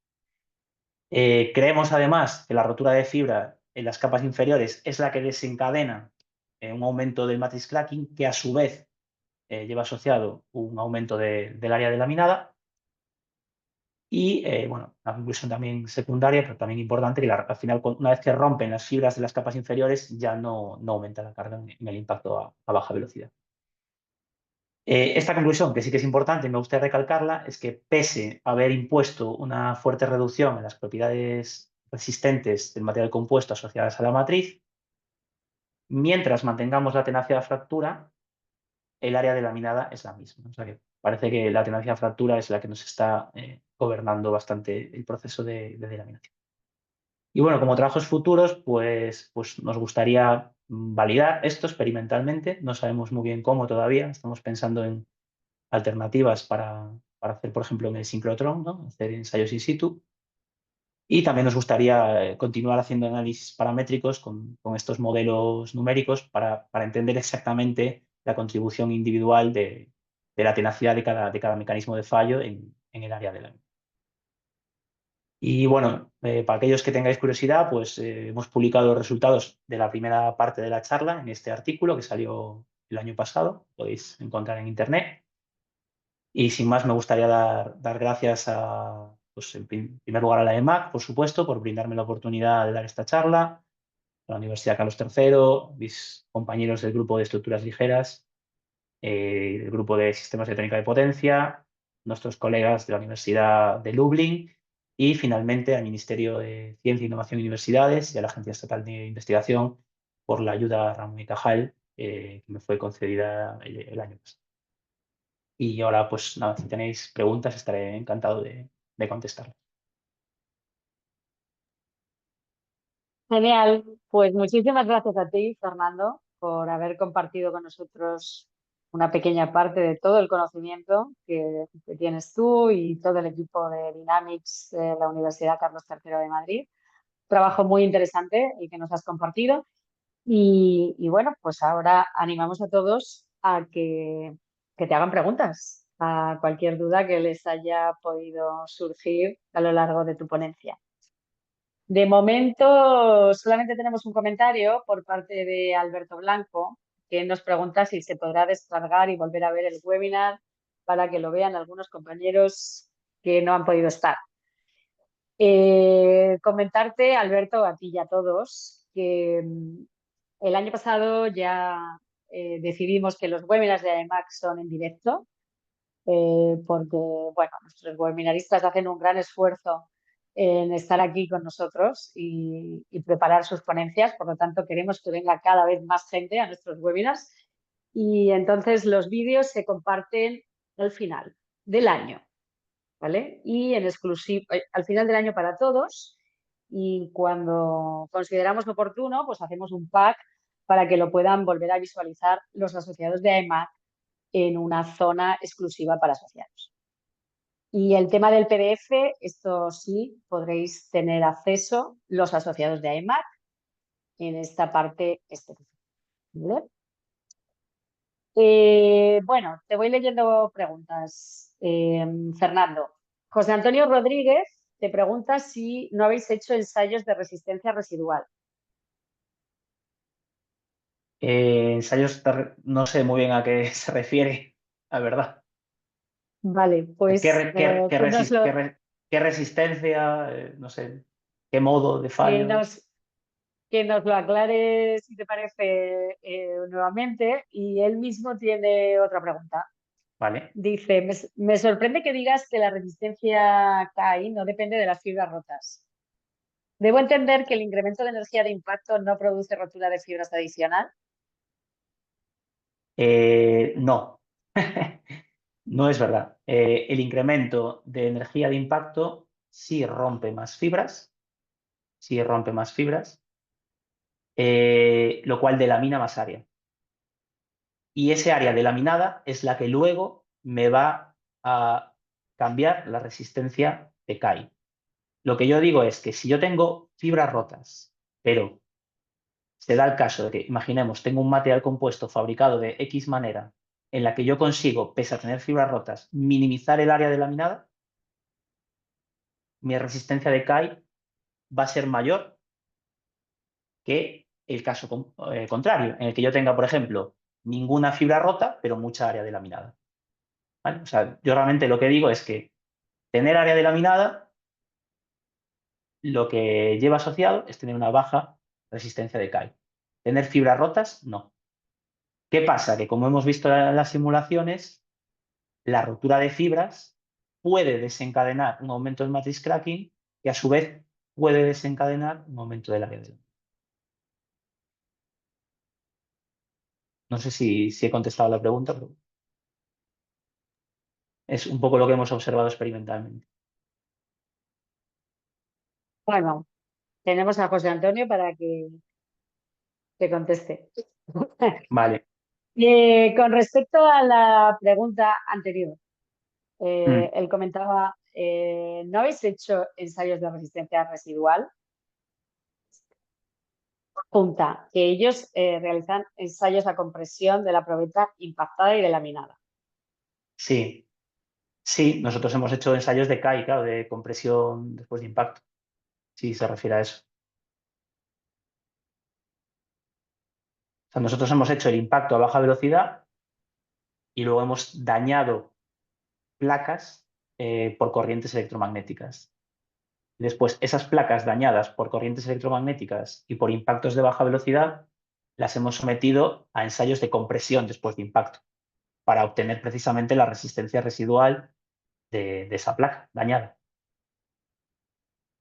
Creemos además que la rotura de fibra en las capas inferiores es la que desencadena un aumento del matrix cracking, que a su vez lleva asociado un aumento del área delaminada. Y bueno, la conclusión también secundaria, pero también importante, que al final, una vez que rompen las fibras de las capas inferiores, ya no aumenta la carga en el impacto a baja velocidad. Esta conclusión, que sí que es importante y me gustaría recalcarla, es que pese a haber impuesto una fuerte reducción en las propiedades resistentes del material compuesto asociadas a la matriz, mientras mantengamos la tenacidad de fractura, el área delaminada es la misma. O sea que parece que la tenacidad de fractura es la que nos está gobernando bastante el proceso de delaminación. Y bueno, como trabajos futuros, pues nos gustaría validar esto experimentalmente. No sabemos muy bien cómo todavía. Estamos pensando en alternativas para hacer, por ejemplo, en el sincrotrón, ¿no? Hacer ensayos in situ. Y también nos gustaría continuar haciendo análisis paramétricos con estos modelos numéricos para entender exactamente la contribución individual de la tenacidad de cada mecanismo de fallo en el área de la. Y bueno, para aquellos que tengáis curiosidad, pues hemos publicado los resultados de la primera parte de la charla en este artículo que salió el año pasado. Podéis encontrar en internet. Y sin más, me gustaría dar gracias pues, en primer lugar a la EMAC, por supuesto, por brindarme la oportunidad de dar esta charla, a la Universidad Carlos III, mis compañeros del grupo de estructuras ligeras, el grupo de sistemas de técnica de potencia, nuestros colegas de la Universidad de Lublin y finalmente al Ministerio de Ciencia, Innovación y Universidades y a la Agencia Estatal de Investigación por la ayuda Ramón y Cajal que me fue concedida el año pasado. Y ahora, pues nada, si tenéis preguntas, estaré encantado de contestarlas. Genial, pues muchísimas gracias a ti, Fernando, por haber compartido con nosotros una pequeña parte de todo el conocimiento que tienes tú y todo el equipo de Dynamics de la Universidad Carlos III de Madrid. Trabajo muy interesante el que nos has compartido. Y bueno, pues ahora animamos a todos a que te hagan preguntas a cualquier duda que les haya podido surgir a lo largo de tu ponencia. De momento, solamente tenemos un comentario por parte de Alberto Blanco, que nos pregunta si se podrá descargar y volver a ver el webinar para que lo vean algunos compañeros que no han podido estar. Comentarte, Alberto, a ti y a todos, que el año pasado ya decidimos que los webinars de AEMAC son en directo, porque bueno, nuestros webinaristas hacen un gran esfuerzo en estar aquí con nosotros y preparar sus ponencias. Por lo tanto, queremos que venga cada vez más gente a nuestros webinars. Y entonces los vídeos se comparten al final del año, ¿vale? Y en exclusiva, al final del año para todos. y cuando consideramos oportuno, pues hacemos un pack para que lo puedan volver a visualizar los asociados de AEMAT en una zona exclusiva para asociados. Y el tema del PDF, esto sí, podréis tener acceso los asociados de AEMAT en esta parte específica. ¿Vale? Bueno, te voy leyendo preguntas. Fernando. José Antonio Rodríguez te pregunta si no habéis hecho ensayos de resistencia residual. Ensayos, no sé muy bien a qué se refiere, la verdad. Vale, ¿Qué, pues qué resistencia? No sé, qué modo de que fallo. nos, que nos lo aclare, si te parece, nuevamente. Y él mismo tiene otra pregunta. Vale. Dice, me sorprende que digas que la resistencia KI no depende de las fibras rotas. ¿Debo entender que el incremento de energía de impacto no produce rotura de fibras adicional? No, no es verdad. El incremento de energía de impacto sí rompe más fibras, sí rompe más fibras, lo cual delamina más área. Y ese área delaminada es la que luego me va a cambiar la resistencia de CAI. Lo que yo digo es que si yo tengo fibras rotas, pero se da el caso de que, imaginemos, tengo un material compuesto fabricado de X manera en la que yo consigo, pese a tener fibras rotas, minimizar el área delaminada, mi resistencia de CAI va a ser mayor que el caso contrario, en el que yo tenga, por ejemplo, ninguna fibra rota, pero mucha área delaminada. ¿Vale? O sea, yo realmente lo que digo es que tener área delaminada lo que lleva asociado es tener una baja resistencia de CAI. Tener fibras rotas, no. ¿Qué pasa? Que como hemos visto en las simulaciones, la rotura de fibras puede desencadenar un aumento del matrix cracking que a su vez puede desencadenar un aumento del área de... No sé si he contestado la pregunta, pero es un poco lo que hemos observado experimentalmente. Bueno, tenemos a José Antonio para que te conteste. Vale. Con respecto a la pregunta anterior, Mm. él comentaba, ¿no habéis hecho ensayos de resistencia residual? Punta, que ellos realizan ensayos a compresión de la probeta impactada y delaminada. Sí, sí, nosotros hemos hecho ensayos de CAI, claro, de compresión después de impacto. Sí, se refiere a eso. O sea, nosotros hemos hecho el impacto a baja velocidad y luego hemos dañado placas por corrientes electromagnéticas. Después, esas placas dañadas por corrientes electromagnéticas y por impactos de baja velocidad, las hemos sometido a ensayos de compresión después de impacto para obtener precisamente la resistencia residual de esa placa dañada.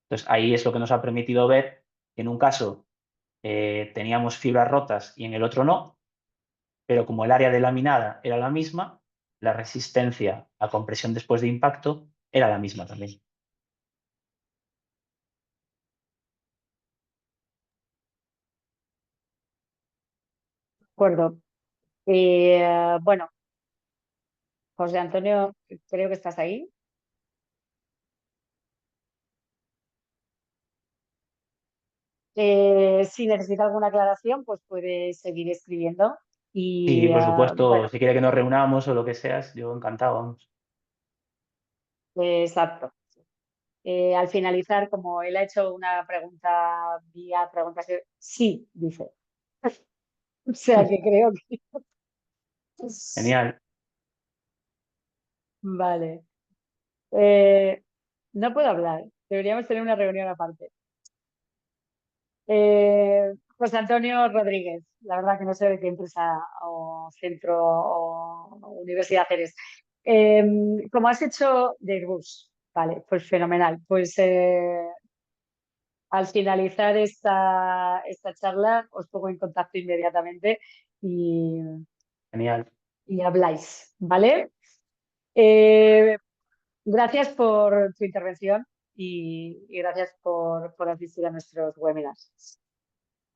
Entonces, ahí es lo que nos ha permitido ver que en un caso teníamos fibras rotas y en el otro no, pero como el área delaminada era la misma, la resistencia a compresión después de impacto era la misma también. De acuerdo. Bueno, José Antonio, creo que estás ahí. Si necesita alguna aclaración, pues puede seguir escribiendo. Sí, Y por bueno, supuesto, si quiere que nos reunamos o lo que sea, yo encantado, vamos. exacto. Al finalizar, como él ha hecho una pregunta vía preguntas, sí, dice. O sea que creo que Genial. vale. No puedo hablar. Deberíamos tener una reunión aparte. José Antonio Rodríguez, la verdad que no sé de qué empresa o centro o universidad eres. Como has hecho de Airbus, vale, pues fenomenal. Pues al finalizar esta charla os pongo en contacto inmediatamente y, Genial. y habláis, ¿vale? Eh, Gracias por tu intervención. y gracias por asistir a nuestros webinars.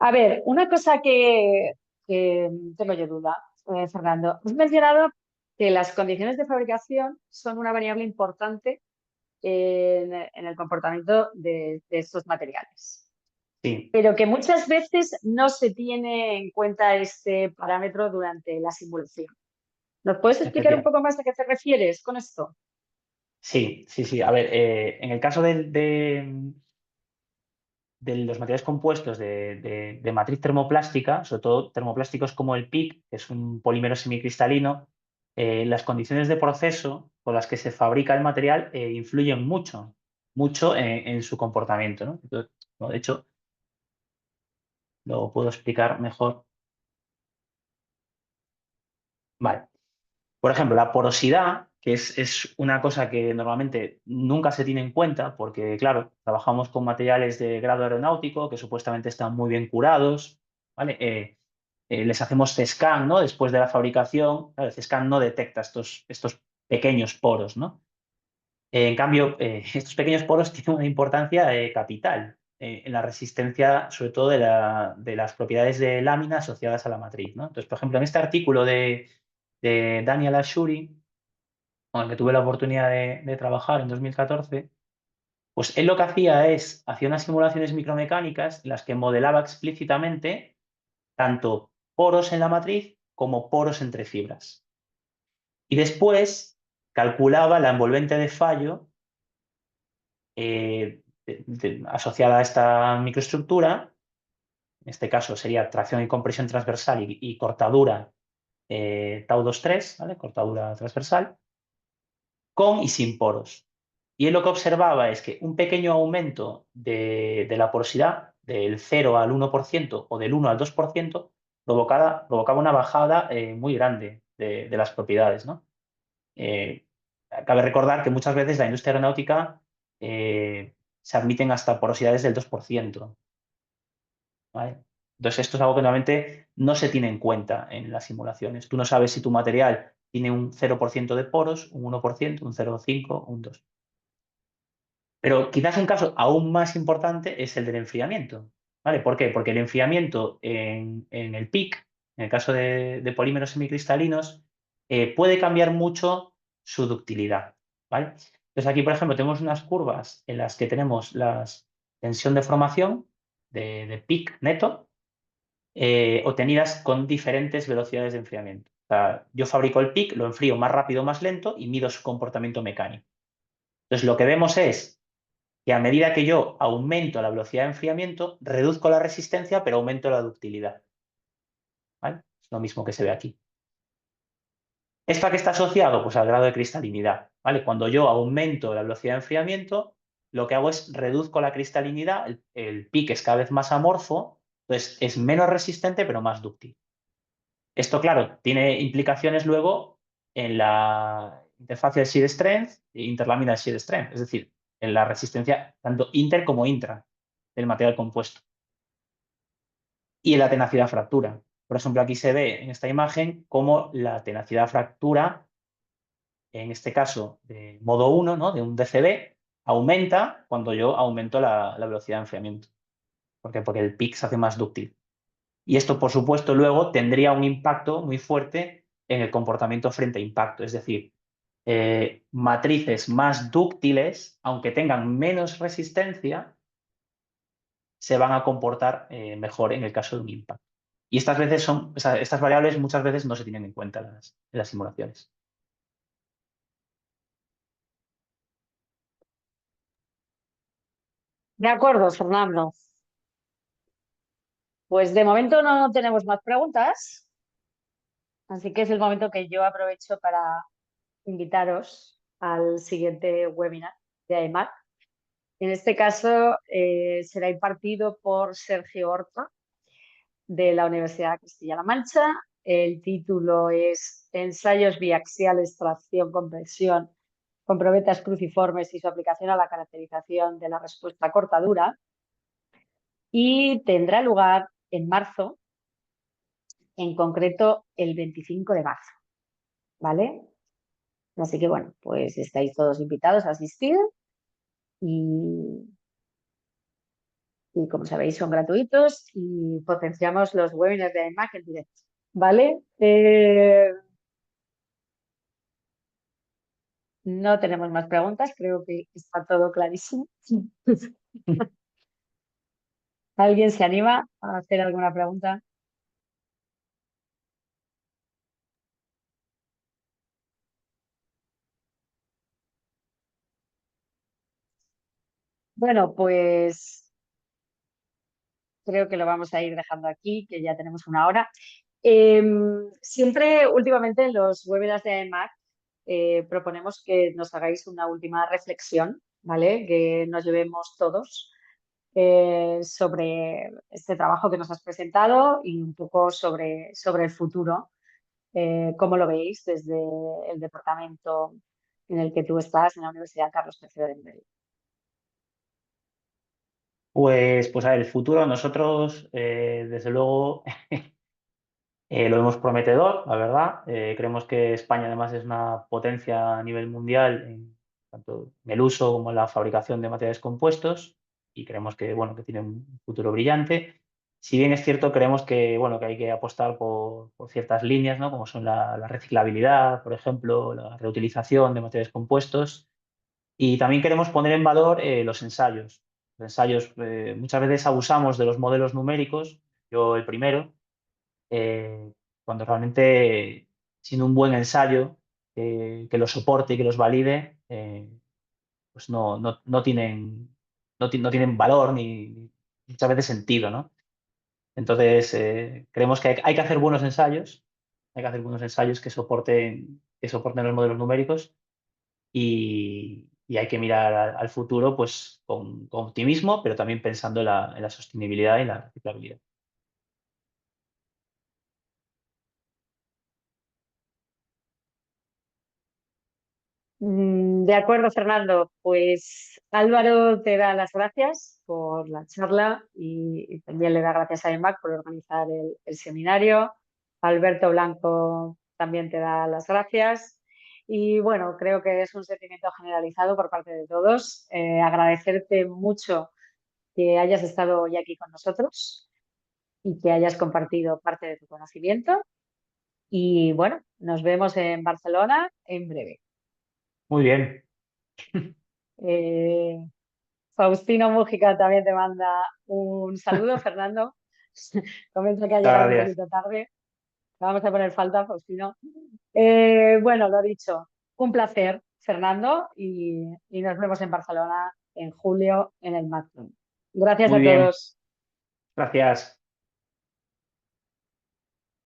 A ver, una cosa que tengo yo duda, Fernando. Has mencionado que las condiciones de fabricación son una variable importante en el comportamiento de estos materiales, Sí, pero que muchas veces no se tiene en cuenta este parámetro durante la simulación. ¿Nos puedes explicar un efectivamente. poco más a qué te refieres con esto? Sí, sí, sí. A ver, en el caso de los materiales compuestos de matriz termoplástica, sobre todo termoplásticos como el PIC, que es un polímero semicristalino, las condiciones de proceso con las que se fabrica el material influyen mucho, mucho en su comportamiento, ¿no? Entonces, ¿no? De hecho, lo puedo explicar mejor. Vale. Por ejemplo, la porosidad, que es una cosa que normalmente nunca se tiene en cuenta, porque, claro, trabajamos con materiales de grado aeronáutico que supuestamente están muy bien curados, ¿vale? Les hacemos CSCAN, ¿no? Después de la fabricación, claro, el CSCAN no detecta estos pequeños poros, ¿no? En cambio, estos pequeños poros tienen una importancia capital en la resistencia, sobre todo de las propiedades de lámina asociadas a la matriz, ¿no? Entonces, por ejemplo, en este artículo de Daniel Ashuri, con el que tuve la oportunidad de trabajar en 2014, pues él lo que hacía unas simulaciones micromecánicas en las que modelaba explícitamente tanto poros en la matriz como poros entre fibras. Y después calculaba la envolvente de fallo asociada a esta microestructura, en este caso sería tracción y compresión transversal y cortadura tau 2,3, ¿vale? Cortadura transversal, con y sin poros. Y él lo que observaba es que un pequeño aumento de la porosidad, del 0 al 1% o del 1 al 2%, provocaba una bajada muy grande de las propiedades, ¿no? Eh, Cabe recordar que muchas veces la industria aeronáutica se admiten hasta porosidades del 2%, ¿vale? Entonces, esto es algo que normalmente no se tiene en cuenta en las simulaciones. Tú no sabes si tu material tiene un 0% de poros, un 1%, un 0,5, un 2%. Pero quizás un caso aún más importante es el del enfriamiento, ¿vale? ¿Por qué? Porque el enfriamiento en el PIC, en el caso de polímeros semicristalinos, puede cambiar mucho su ductilidad, ¿vale? Entonces aquí, por ejemplo, tenemos unas curvas en las que tenemos la tensión de formación de PIC neto, obtenidas con diferentes velocidades de enfriamiento. O sea, yo fabrico el PIC, lo enfrío más rápido o más lento y mido su comportamiento mecánico. Entonces, lo que vemos es que a medida que yo aumento la velocidad de enfriamiento, reduzco la resistencia, pero aumento la ductilidad, ¿vale? Es lo mismo que se ve aquí. ¿Esto a qué está asociado? Pues al grado de cristalinidad, ¿vale? Cuando yo aumento la velocidad de enfriamiento, lo que hago es reduzco la cristalinidad, el PIC es cada vez más amorfo, entonces es menos resistente, pero más dúctil. Esto, claro, tiene implicaciones luego en la interfaz de shear strength e interlaminar shear strength, es decir, en la resistencia tanto inter como intra del material compuesto. Y en la tenacidad fractura. Por ejemplo, aquí se ve en esta imagen cómo la tenacidad fractura, en este caso de modo 1, ¿no? De un DCB, aumenta cuando yo aumento la velocidad de enfriamiento. ¿Por qué? Porque el PIC se hace más dúctil. Y esto, por supuesto, luego tendría un impacto muy fuerte en el comportamiento frente a impacto. Es decir, matrices más dúctiles, aunque tengan menos resistencia, se van a comportar mejor en el caso de un impacto. Y estas veces o sea, estas variables muchas veces no se tienen en cuenta en las simulaciones. De acuerdo, Fernando. Pues de momento no tenemos más preguntas, así que es el momento que yo aprovecho para invitaros al siguiente webinar de AEMAC. En este caso será impartido por Sergio Horta de la Universidad de Castilla-La Mancha. El título es Ensayos biaxiales, tracción, compresión con probetas cruciformes y su aplicación a la caracterización de la respuesta cortadura. Y tendrá lugar en marzo, en concreto el 25 de marzo, ¿vale? Así que bueno, pues estáis todos invitados a asistir y, y como sabéis son gratuitos y potenciamos los webinars de iMac en directo. ¿Vale? No tenemos más preguntas, creo que está todo clarísimo. ¿Alguien se anima a hacer alguna pregunta? Bueno, pues creo que lo vamos a ir dejando aquí, que ya tenemos una hora. Siempre, últimamente, en los webinars de iMac proponemos que nos hagáis una última reflexión, ¿vale? Que nos llevemos todos sobre este trabajo que nos has presentado y un poco sobre el futuro. ¿Cómo lo veis desde el departamento en el que tú estás en la Universidad Carlos III de Madrid? Pues a ver, el futuro nosotros, desde luego, lo vemos prometedor, la verdad. Creemos que España además es una potencia a nivel mundial en tanto en el uso como en la fabricación de materiales compuestos y creemos que, bueno, que tiene un futuro brillante. Si bien es cierto, creemos que, bueno, que hay que apostar por ciertas líneas, ¿no? Como son la reciclabilidad, por ejemplo, la reutilización de materiales compuestos. Y también queremos poner en valor los ensayos. Los ensayos, muchas veces abusamos de los modelos numéricos, yo el primero, eh, cuando realmente sin un buen ensayo que los soporte y que los valide, pues no tienen valor ni muchas veces sentido, ¿no? Entonces, creemos que hay que hacer buenos ensayos, hay que hacer buenos ensayos que soporten los modelos numéricos y hay que mirar al futuro pues con optimismo, pero también pensando en la sostenibilidad y la reciclabilidad. De acuerdo, Fernando. Pues Álvaro te da las gracias por la charla y también le da gracias a EMAC por organizar el seminario. Alberto Blanco también te da las gracias. Y bueno, creo que es un sentimiento generalizado por parte de todos. Agradecerte mucho que hayas estado hoy aquí con nosotros y que hayas compartido parte de tu conocimiento. Y bueno, nos vemos en Barcelona en breve. Muy bien, Eh, Faustino Mújica también te manda un saludo, Fernando. Comenta que ha muchas llegado un gracias. poquito tarde. Le vamos a poner falta, Faustino. Bueno, lo dicho, un placer, Fernando, y nos vemos en Barcelona en julio en el Madrid. Gracias Muy a bien, todos. gracias.